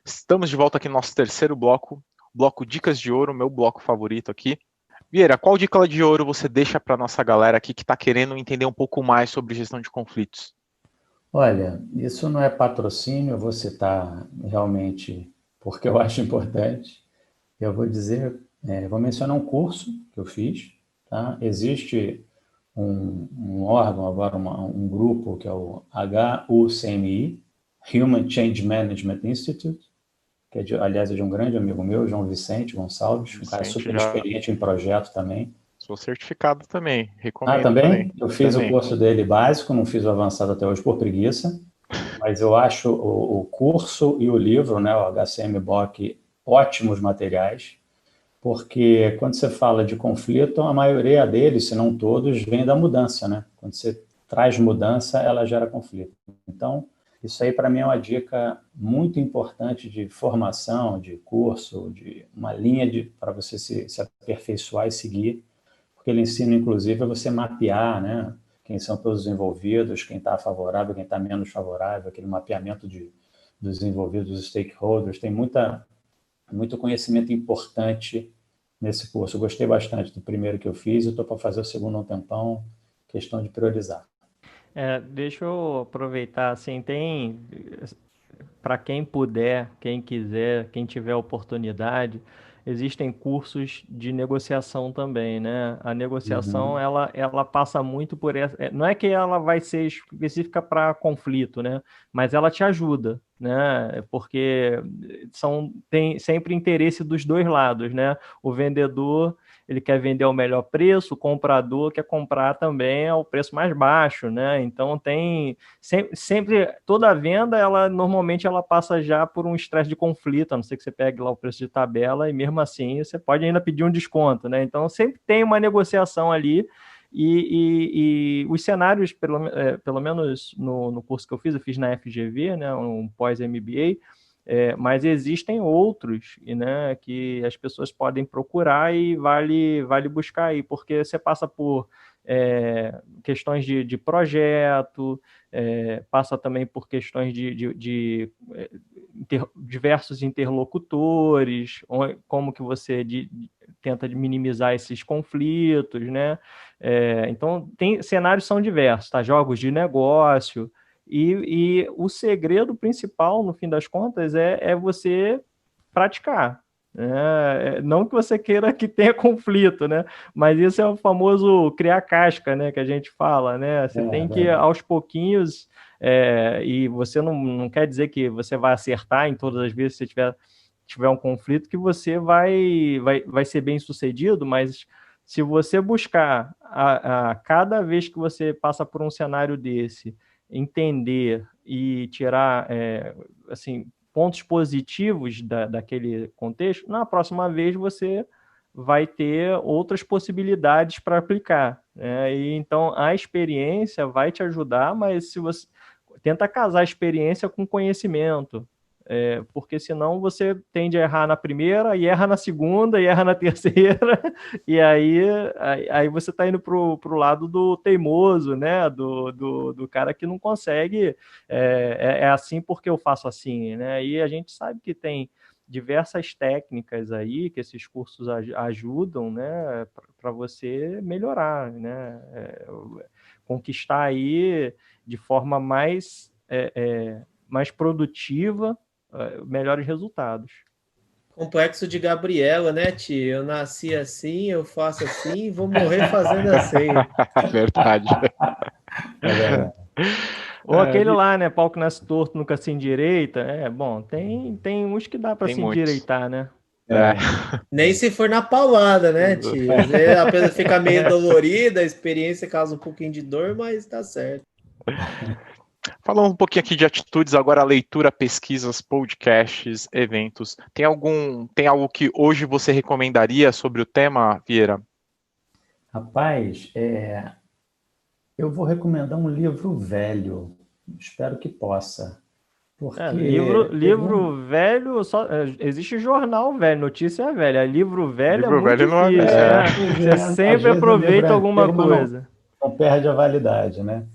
Estamos de volta aqui no nosso terceiro bloco, bloco Dicas de Ouro, meu bloco favorito aqui. Vieira, qual dica de ouro você deixa para nossa galera aqui que está querendo entender um pouco mais sobre gestão de conflitos? Olha, isso não é patrocínio, eu vou citar realmente porque eu acho importante. Eu vou dizer, vou mencionar um curso que eu fiz. Tá? Existe um órgão, agora um grupo, que é o HUCMI, Human Change Management Institute, que aliás é de um grande amigo meu, João Vicente Gonçalves, um cara super experiente em projeto também. Sou certificado também, recomendo também? Eu fiz também. O curso dele básico, não fiz o avançado até hoje por preguiça, mas eu acho o curso e o livro, né, o HCM BOK, ótimos materiais, porque quando você fala de conflito, a maioria deles, se não todos, vem da mudança, né? Quando você traz mudança, ela gera conflito. Então, isso aí para mim é uma dica muito importante de formação, de curso, de uma linha para você se aperfeiçoar e seguir, porque ele ensina, inclusive, a você mapear, né? Quem são todos os envolvidos, quem está favorável, quem está menos favorável, aquele mapeamento dos envolvidos, dos stakeholders. Tem muito conhecimento importante nesse curso. Eu gostei bastante do primeiro que eu fiz e estou para fazer o segundo há um tempão, questão de priorizar. Deixa eu aproveitar, assim, para quem puder, quem quiser, quem tiver oportunidade, existem cursos de negociação também, né? A negociação, ela passa muito por essa... Não é que ela vai ser específica para conflito, né? Mas ela te ajuda, né? Porque tem sempre interesse dos dois lados, né? O vendedor, ele quer vender ao melhor preço, o comprador quer comprar também ao preço mais baixo, né? Então tem sempre toda venda, normalmente ela passa já por um estresse de conflito, a não ser que você pegue lá o preço de tabela e mesmo assim você pode ainda pedir um desconto, né? Então sempre tem uma negociação ali e os cenários, pelo menos no curso que eu fiz na FGV, né? Um pós-MBA, mas existem outros, né, que as pessoas podem procurar e vale buscar aí, porque você passa por questões de projeto, passa também por questões de diversos interlocutores, como que você tenta minimizar esses conflitos, né? Então, cenários são diversos, tá? Jogos de negócio. E o segredo principal, no fim das contas, é você praticar. Não que você queira que tenha conflito, né? Mas isso é o famoso criar casca, né? Que a gente fala, né? Você tem que, aos pouquinhos, e você não quer dizer que você vai acertar em todas as vezes que você tiver um conflito, que você vai ser bem sucedido, mas se você buscar a cada vez que você passa por um cenário desse, entender e tirar assim, pontos positivos daquele contexto, na próxima vez você vai ter outras possibilidades para aplicar, né? E então a experiência vai te ajudar, mas se você tenta casar a experiência com conhecimento, porque senão você tende a errar na primeira, e erra na segunda, e erra na terceira, e aí você está indo para o lado do teimoso, né? Do cara que não consegue, é assim porque eu faço assim, né? E a gente sabe que tem diversas técnicas aí que esses cursos ajudam, né, para você melhorar, né, conquistar aí de forma mais produtiva, melhores resultados. Complexo de Gabriela, né, tio? Eu nasci assim, eu faço assim, vou morrer fazendo assim. Verdade. É verdade. Ou aquele lá, né, pau que nasce torto nunca se endireita. Bom, tem uns que dá para Tem se muitos. endireitar, né? Nem se for na paulada, né, tio? Às vezes a pessoa fica meio dolorida, a experiência causa um pouquinho de dor, mas tá certo. Falando um pouquinho aqui de atitudes, agora leitura, pesquisas, podcasts, eventos. Tem algo que hoje você recomendaria sobre o tema, Vieira? Rapaz, eu vou recomendar um livro velho. Espero que possa. Porque livro velho, existe jornal velho, notícia velha. Livro velho é Livro muito velho não difícil, né? Você às sempre vezes o livro aproveita é alguma antigo, mas coisa. não perde a validade, né?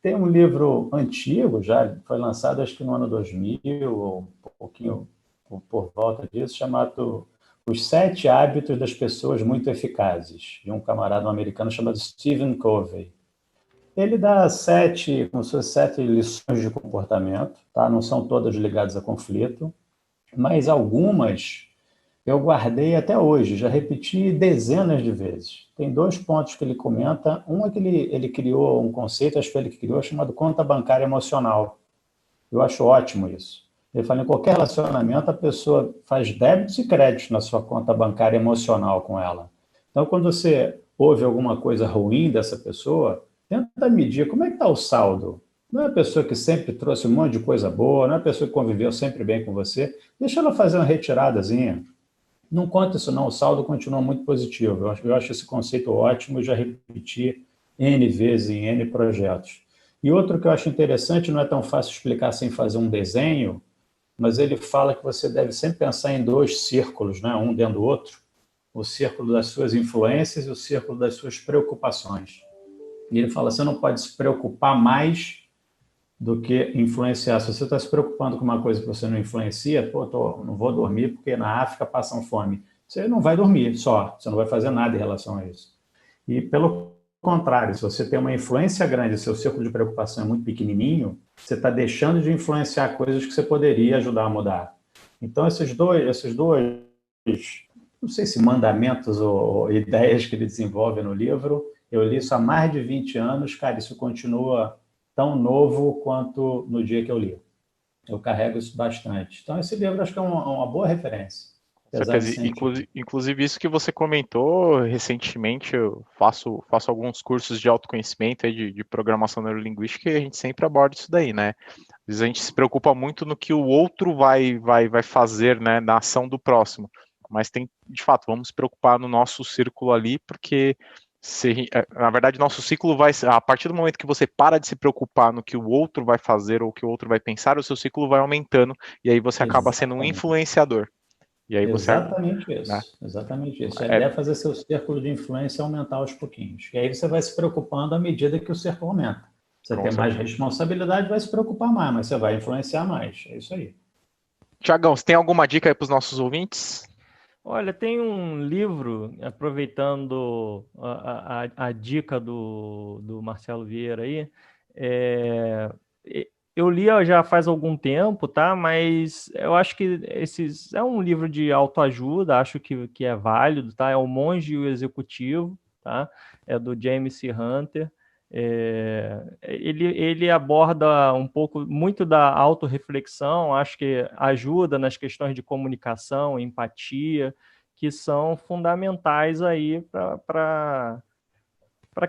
Tem um livro antigo, já foi lançado acho que no ano 2000, ou um pouquinho por volta disso, chamado Os Sete Hábitos das Pessoas Muito Eficazes, de um camarada americano chamado Stephen Covey. Ele dá como se fossem 7 lições de comportamento, tá? Não são todas ligadas a conflito, mas algumas eu guardei até hoje, já repeti dezenas de vezes. Tem 2 pontos que ele comenta. Um é que ele criou um conceito, acho que foi ele que criou, chamado conta bancária emocional. Eu acho ótimo isso. Ele fala, em qualquer relacionamento, a pessoa faz débitos e créditos na sua conta bancária emocional com ela. Então, quando você ouve alguma coisa ruim dessa pessoa, tenta medir como é que está o saldo. Não é a pessoa que sempre trouxe um monte de coisa boa, não é a pessoa que conviveu sempre bem com você. Deixa ela fazer uma retiradazinha. Não conta isso não, o saldo continua muito positivo. Eu acho esse conceito ótimo e já repeti N vezes em N projetos. E outro que eu acho interessante, não é tão fácil explicar sem fazer um desenho, mas ele fala que você deve sempre pensar em 2 círculos, né? Um dentro do outro. O círculo das suas influências e o círculo das suas preocupações. E ele fala, você não pode se preocupar mais do que influenciar. Se você está se preocupando com uma coisa que você não influencia, não vou dormir porque na África passam fome. Você não vai dormir só, você não vai fazer nada em relação a isso. E pelo contrário, se você tem uma influência grande e seu círculo de preocupação é muito pequenininho, você está deixando de influenciar coisas que você poderia ajudar a mudar. Então, esses dois, não sei se mandamentos ou ideias que ele desenvolve no livro, eu li isso há mais de 20 anos, cara, isso continua tão novo quanto no dia que eu li. Eu carrego isso bastante. Então, esse livro acho que é uma boa referência. Inclusive, isso que você comentou recentemente, eu faço alguns cursos de autoconhecimento, de programação neurolinguística, e a gente sempre aborda isso daí, né? Às vezes a gente se preocupa muito no que o outro vai fazer, né, na ação do próximo. Mas de fato, vamos se preocupar no nosso círculo ali, porque na verdade, nosso ciclo a partir do momento que você para de se preocupar no que o outro vai fazer ou o que o outro vai pensar, o seu ciclo vai aumentando, e aí você acaba sendo um influenciador. E aí Exatamente isso. Né? Exatamente isso. A ideia é fazer seu círculo de influência aumentar aos pouquinhos. E aí você vai se preocupando à medida que o círculo aumenta. Você tem mais responsabilidade, vai se preocupar mais, mas você vai influenciar mais. É isso aí. Tiagão, você tem alguma dica aí para os nossos ouvintes? Olha, tem um livro, aproveitando a dica do Marcelo Vieira aí, eu li já faz algum tempo, tá? Mas eu acho que é um livro de autoajuda, acho que é válido, tá? É O Monge e o Executivo, tá? É do James C. Hunter. Ele aborda muito da autorreflexão, acho que ajuda nas questões de comunicação, empatia, que são fundamentais aí para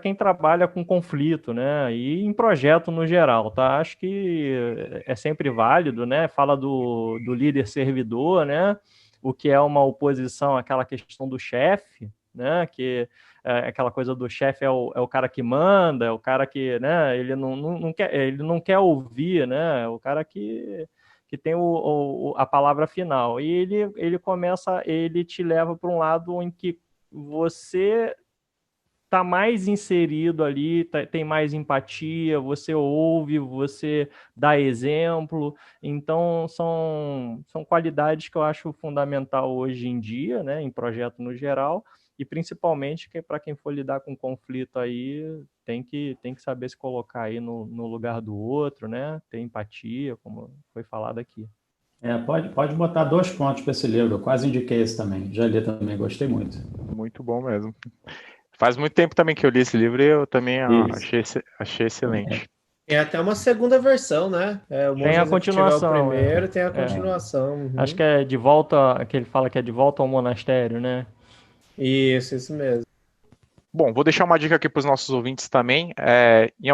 quem trabalha com conflito, né? E em projeto no geral, tá? Acho que é sempre válido, né? Fala do líder servidor, né? O que é uma oposição àquela questão do chefe, né? Que aquela coisa do chefe é o cara que manda, é o cara que, né? Ele não quer ouvir, né? É o cara que que tem a palavra final. E ele te leva para um lado em que você está mais inserido ali, tem mais empatia, você ouve, você dá exemplo. Então, são qualidades que eu acho fundamental hoje em dia, né, em projeto no geral, e principalmente que para quem for lidar com conflito aí, tem que saber se colocar aí no lugar do outro, né, ter empatia, como foi falado aqui. Pode botar 2 pontos para esse livro, eu quase indiquei esse também, já li também, gostei muito. Muito bom mesmo. Faz muito tempo também que eu li esse livro e eu também achei excelente. Tem até uma segunda versão, né? Tem a continuação. É o primeiro, tem a continuação. Uhum. Acho que é de volta, que ele fala que é de volta ao monastério, né? Isso mesmo. Bom, vou deixar uma dica aqui para os nossos ouvintes também. Em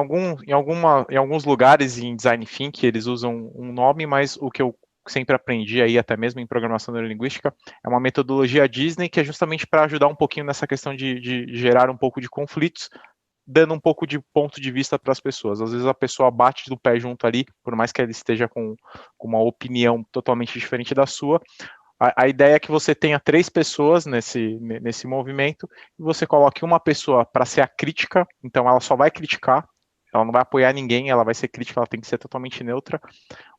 alguns lugares em Design Thinking eles usam um nome, mas o que eu sempre aprendi aí, até mesmo em programação neurolinguística, é uma metodologia Disney que é justamente para ajudar um pouquinho nessa questão de gerar um pouco de conflitos, dando um pouco de ponto de vista para as pessoas. Às vezes a pessoa bate do pé junto ali, por mais que ela esteja com uma opinião totalmente diferente da sua. A ideia é que você tenha 3 pessoas nesse movimento e você coloque uma pessoa para ser a crítica, então ela só vai criticar, ela não vai apoiar ninguém, ela vai ser crítica, ela tem que ser totalmente neutra.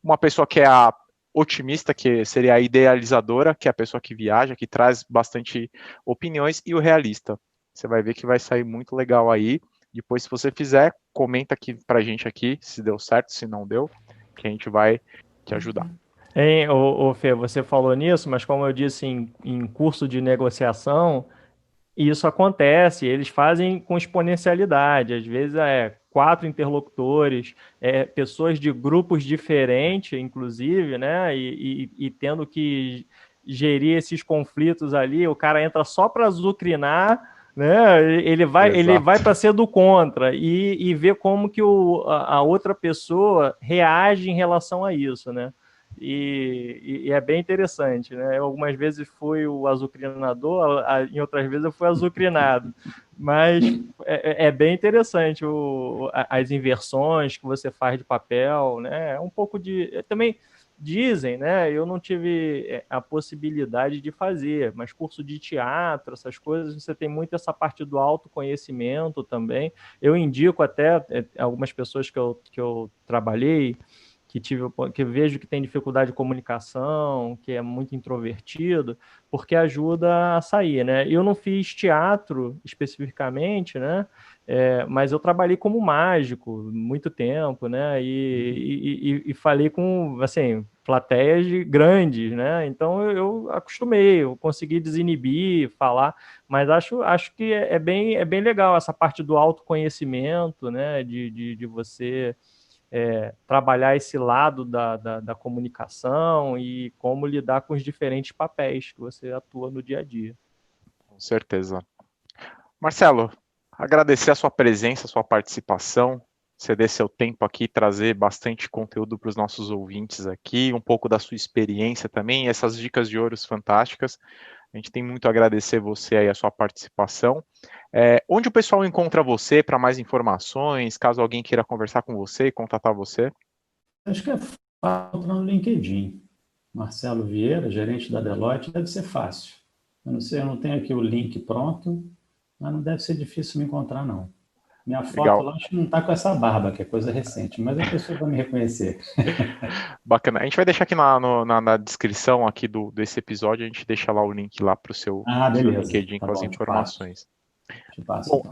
Uma pessoa que é a otimista, que seria a idealizadora, que é a pessoa que viaja, que traz bastante opiniões, e o realista. Você vai ver que vai sair muito legal aí. Depois, se você fizer, comenta aqui pra gente aqui, se deu certo, se não deu, que a gente vai te ajudar. Fê, você falou nisso, mas como eu disse em curso de negociação, isso acontece, eles fazem com exponencialidade, às vezes 4 interlocutores, pessoas de grupos diferentes, inclusive, né, e tendo que gerir esses conflitos ali, o cara entra só para azucrinar, né, ele vai para ser do contra e ver como que a outra pessoa reage em relação a isso, né. E é bem interessante, né? Eu, algumas vezes fui o azucrinador, em outras vezes eu fui azucrinado, mas é bem interessante as inversões que você faz de papel, né? É um pouco também dizem, né? Eu não tive a possibilidade de fazer, mas curso de teatro, essas coisas, você tem muito essa parte do autoconhecimento também. Eu indico até algumas pessoas que eu trabalhei, que vejo que tem dificuldade de comunicação, que é muito introvertido, porque ajuda a sair, né? Eu não fiz teatro especificamente, né? Mas eu trabalhei como mágico muito tempo, né? E falei com, assim, plateias grandes, né? Então eu acostumei, eu consegui desinibir, falar, mas acho que é bem legal essa parte do autoconhecimento, né? De você trabalhar esse lado da comunicação e como lidar com os diferentes papéis que você atua no dia a dia. Com certeza. Marcelo, agradecer a sua presença, a sua participação, ceder seu tempo aqui, trazer bastante conteúdo para os nossos ouvintes aqui, um pouco da sua experiência também, essas dicas de ouros fantásticas. A gente tem muito a agradecer você aí, a sua participação. Onde o pessoal encontra você para mais informações, caso alguém queira conversar com você, contatar você? Acho que é fácil no LinkedIn. Marcelo Vieira, gerente da Deloitte, deve ser fácil. Eu não sei, eu não tenho aqui o link pronto, mas não deve ser difícil me encontrar, não. Minha foto lá acho que não está com essa barba, que é coisa recente, mas a pessoa vai me reconhecer. Bacana. A gente vai deixar aqui na descrição aqui desse episódio, a gente deixa lá o link lá para o seu LinkedIn com as informações. Bom,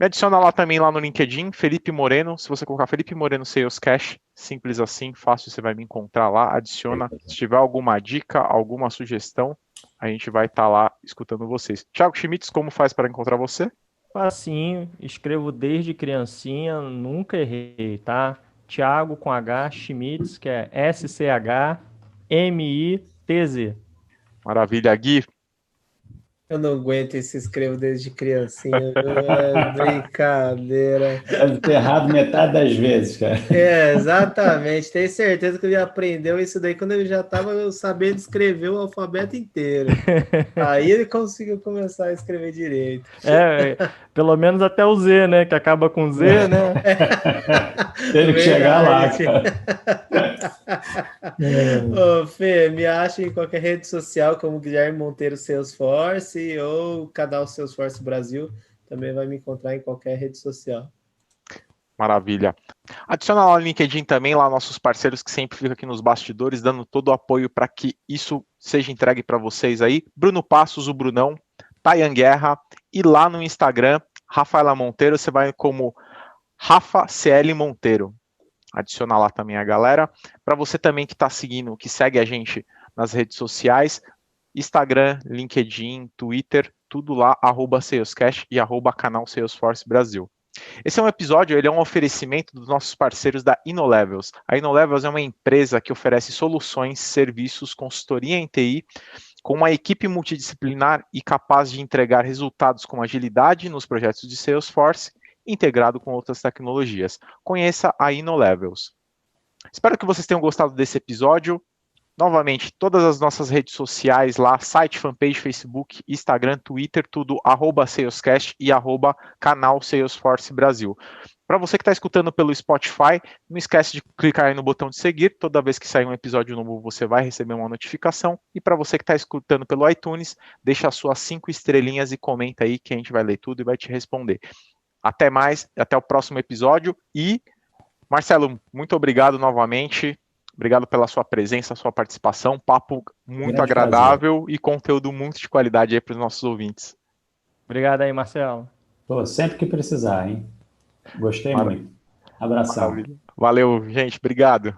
me adiciona lá também lá no LinkedIn, Felipe Moreno. Se você colocar Felipe Moreno Sales Cash, simples assim, fácil, você vai me encontrar lá. Adiciona. Se tiver alguma dica, alguma sugestão, a gente vai estar lá escutando vocês. Thiago Schmitz, como faz para encontrar você? Facinho, escrevo desde criancinha, nunca errei, tá? Thiago com H, Schmitz, que é SCHMITZ. Maravilha, Gui. Eu não aguento esse escrevo desde criancinha. Brincadeira. Deve ter errado metade das vezes, cara. Exatamente. Tenho certeza que ele aprendeu isso daí quando ele já estava sabendo escrever o alfabeto inteiro. Aí ele conseguiu começar a escrever direito. Pelo menos até o Z, né? Que acaba com Z, né? Teve que chegar lá, cara. Ô, Fê, me acha em qualquer rede social como Guilherme Monteiro Salesforce ou canal Salesforce Brasil. Também vai me encontrar em qualquer rede social. Maravilha. Adiciona lá no LinkedIn também, lá nossos parceiros que sempre ficam aqui nos bastidores, dando todo o apoio para que isso seja entregue para vocês aí. Bruno Passos, o Brunão, Tayan Guerra, e lá no Instagram, Rafaela Monteiro, você vai como Rafa CL Monteiro. Adiciona lá também a galera. Para você também que está seguindo, que segue a gente nas redes sociais, Instagram, LinkedIn, Twitter, tudo lá, @salescast e @canal Salesforce Brasil. Esse é um episódio, ele é um oferecimento dos nossos parceiros da InnoLevels. A InnoLevels é uma empresa que oferece soluções, serviços, consultoria em TI, com uma equipe multidisciplinar e capaz de entregar resultados com agilidade nos projetos de Salesforce, integrado com outras tecnologias. Conheça a InnoLevels. Espero que vocês tenham gostado desse episódio. Novamente, todas as nossas redes sociais lá, site, fanpage, Facebook, Instagram, Twitter, tudo @salescast e @canal Salesforce Brasil. Para você que está escutando pelo Spotify, não esquece de clicar aí no botão de seguir. Toda vez que sair um episódio novo, você vai receber uma notificação. E para você que está escutando pelo iTunes, deixa as suas 5 estrelinhas e comenta aí que a gente vai ler tudo e vai te responder. Até mais, até o próximo episódio. E, Marcelo, muito obrigado novamente. Obrigado pela sua presença, sua participação. Papo muito Grande agradável e conteúdo muito de qualidade aí para os nossos ouvintes. Obrigado aí, Marcelo. Pô, sempre que precisar, hein? Gostei Maravilha. muito. Abração. Maravilha. Valeu, gente. Obrigado.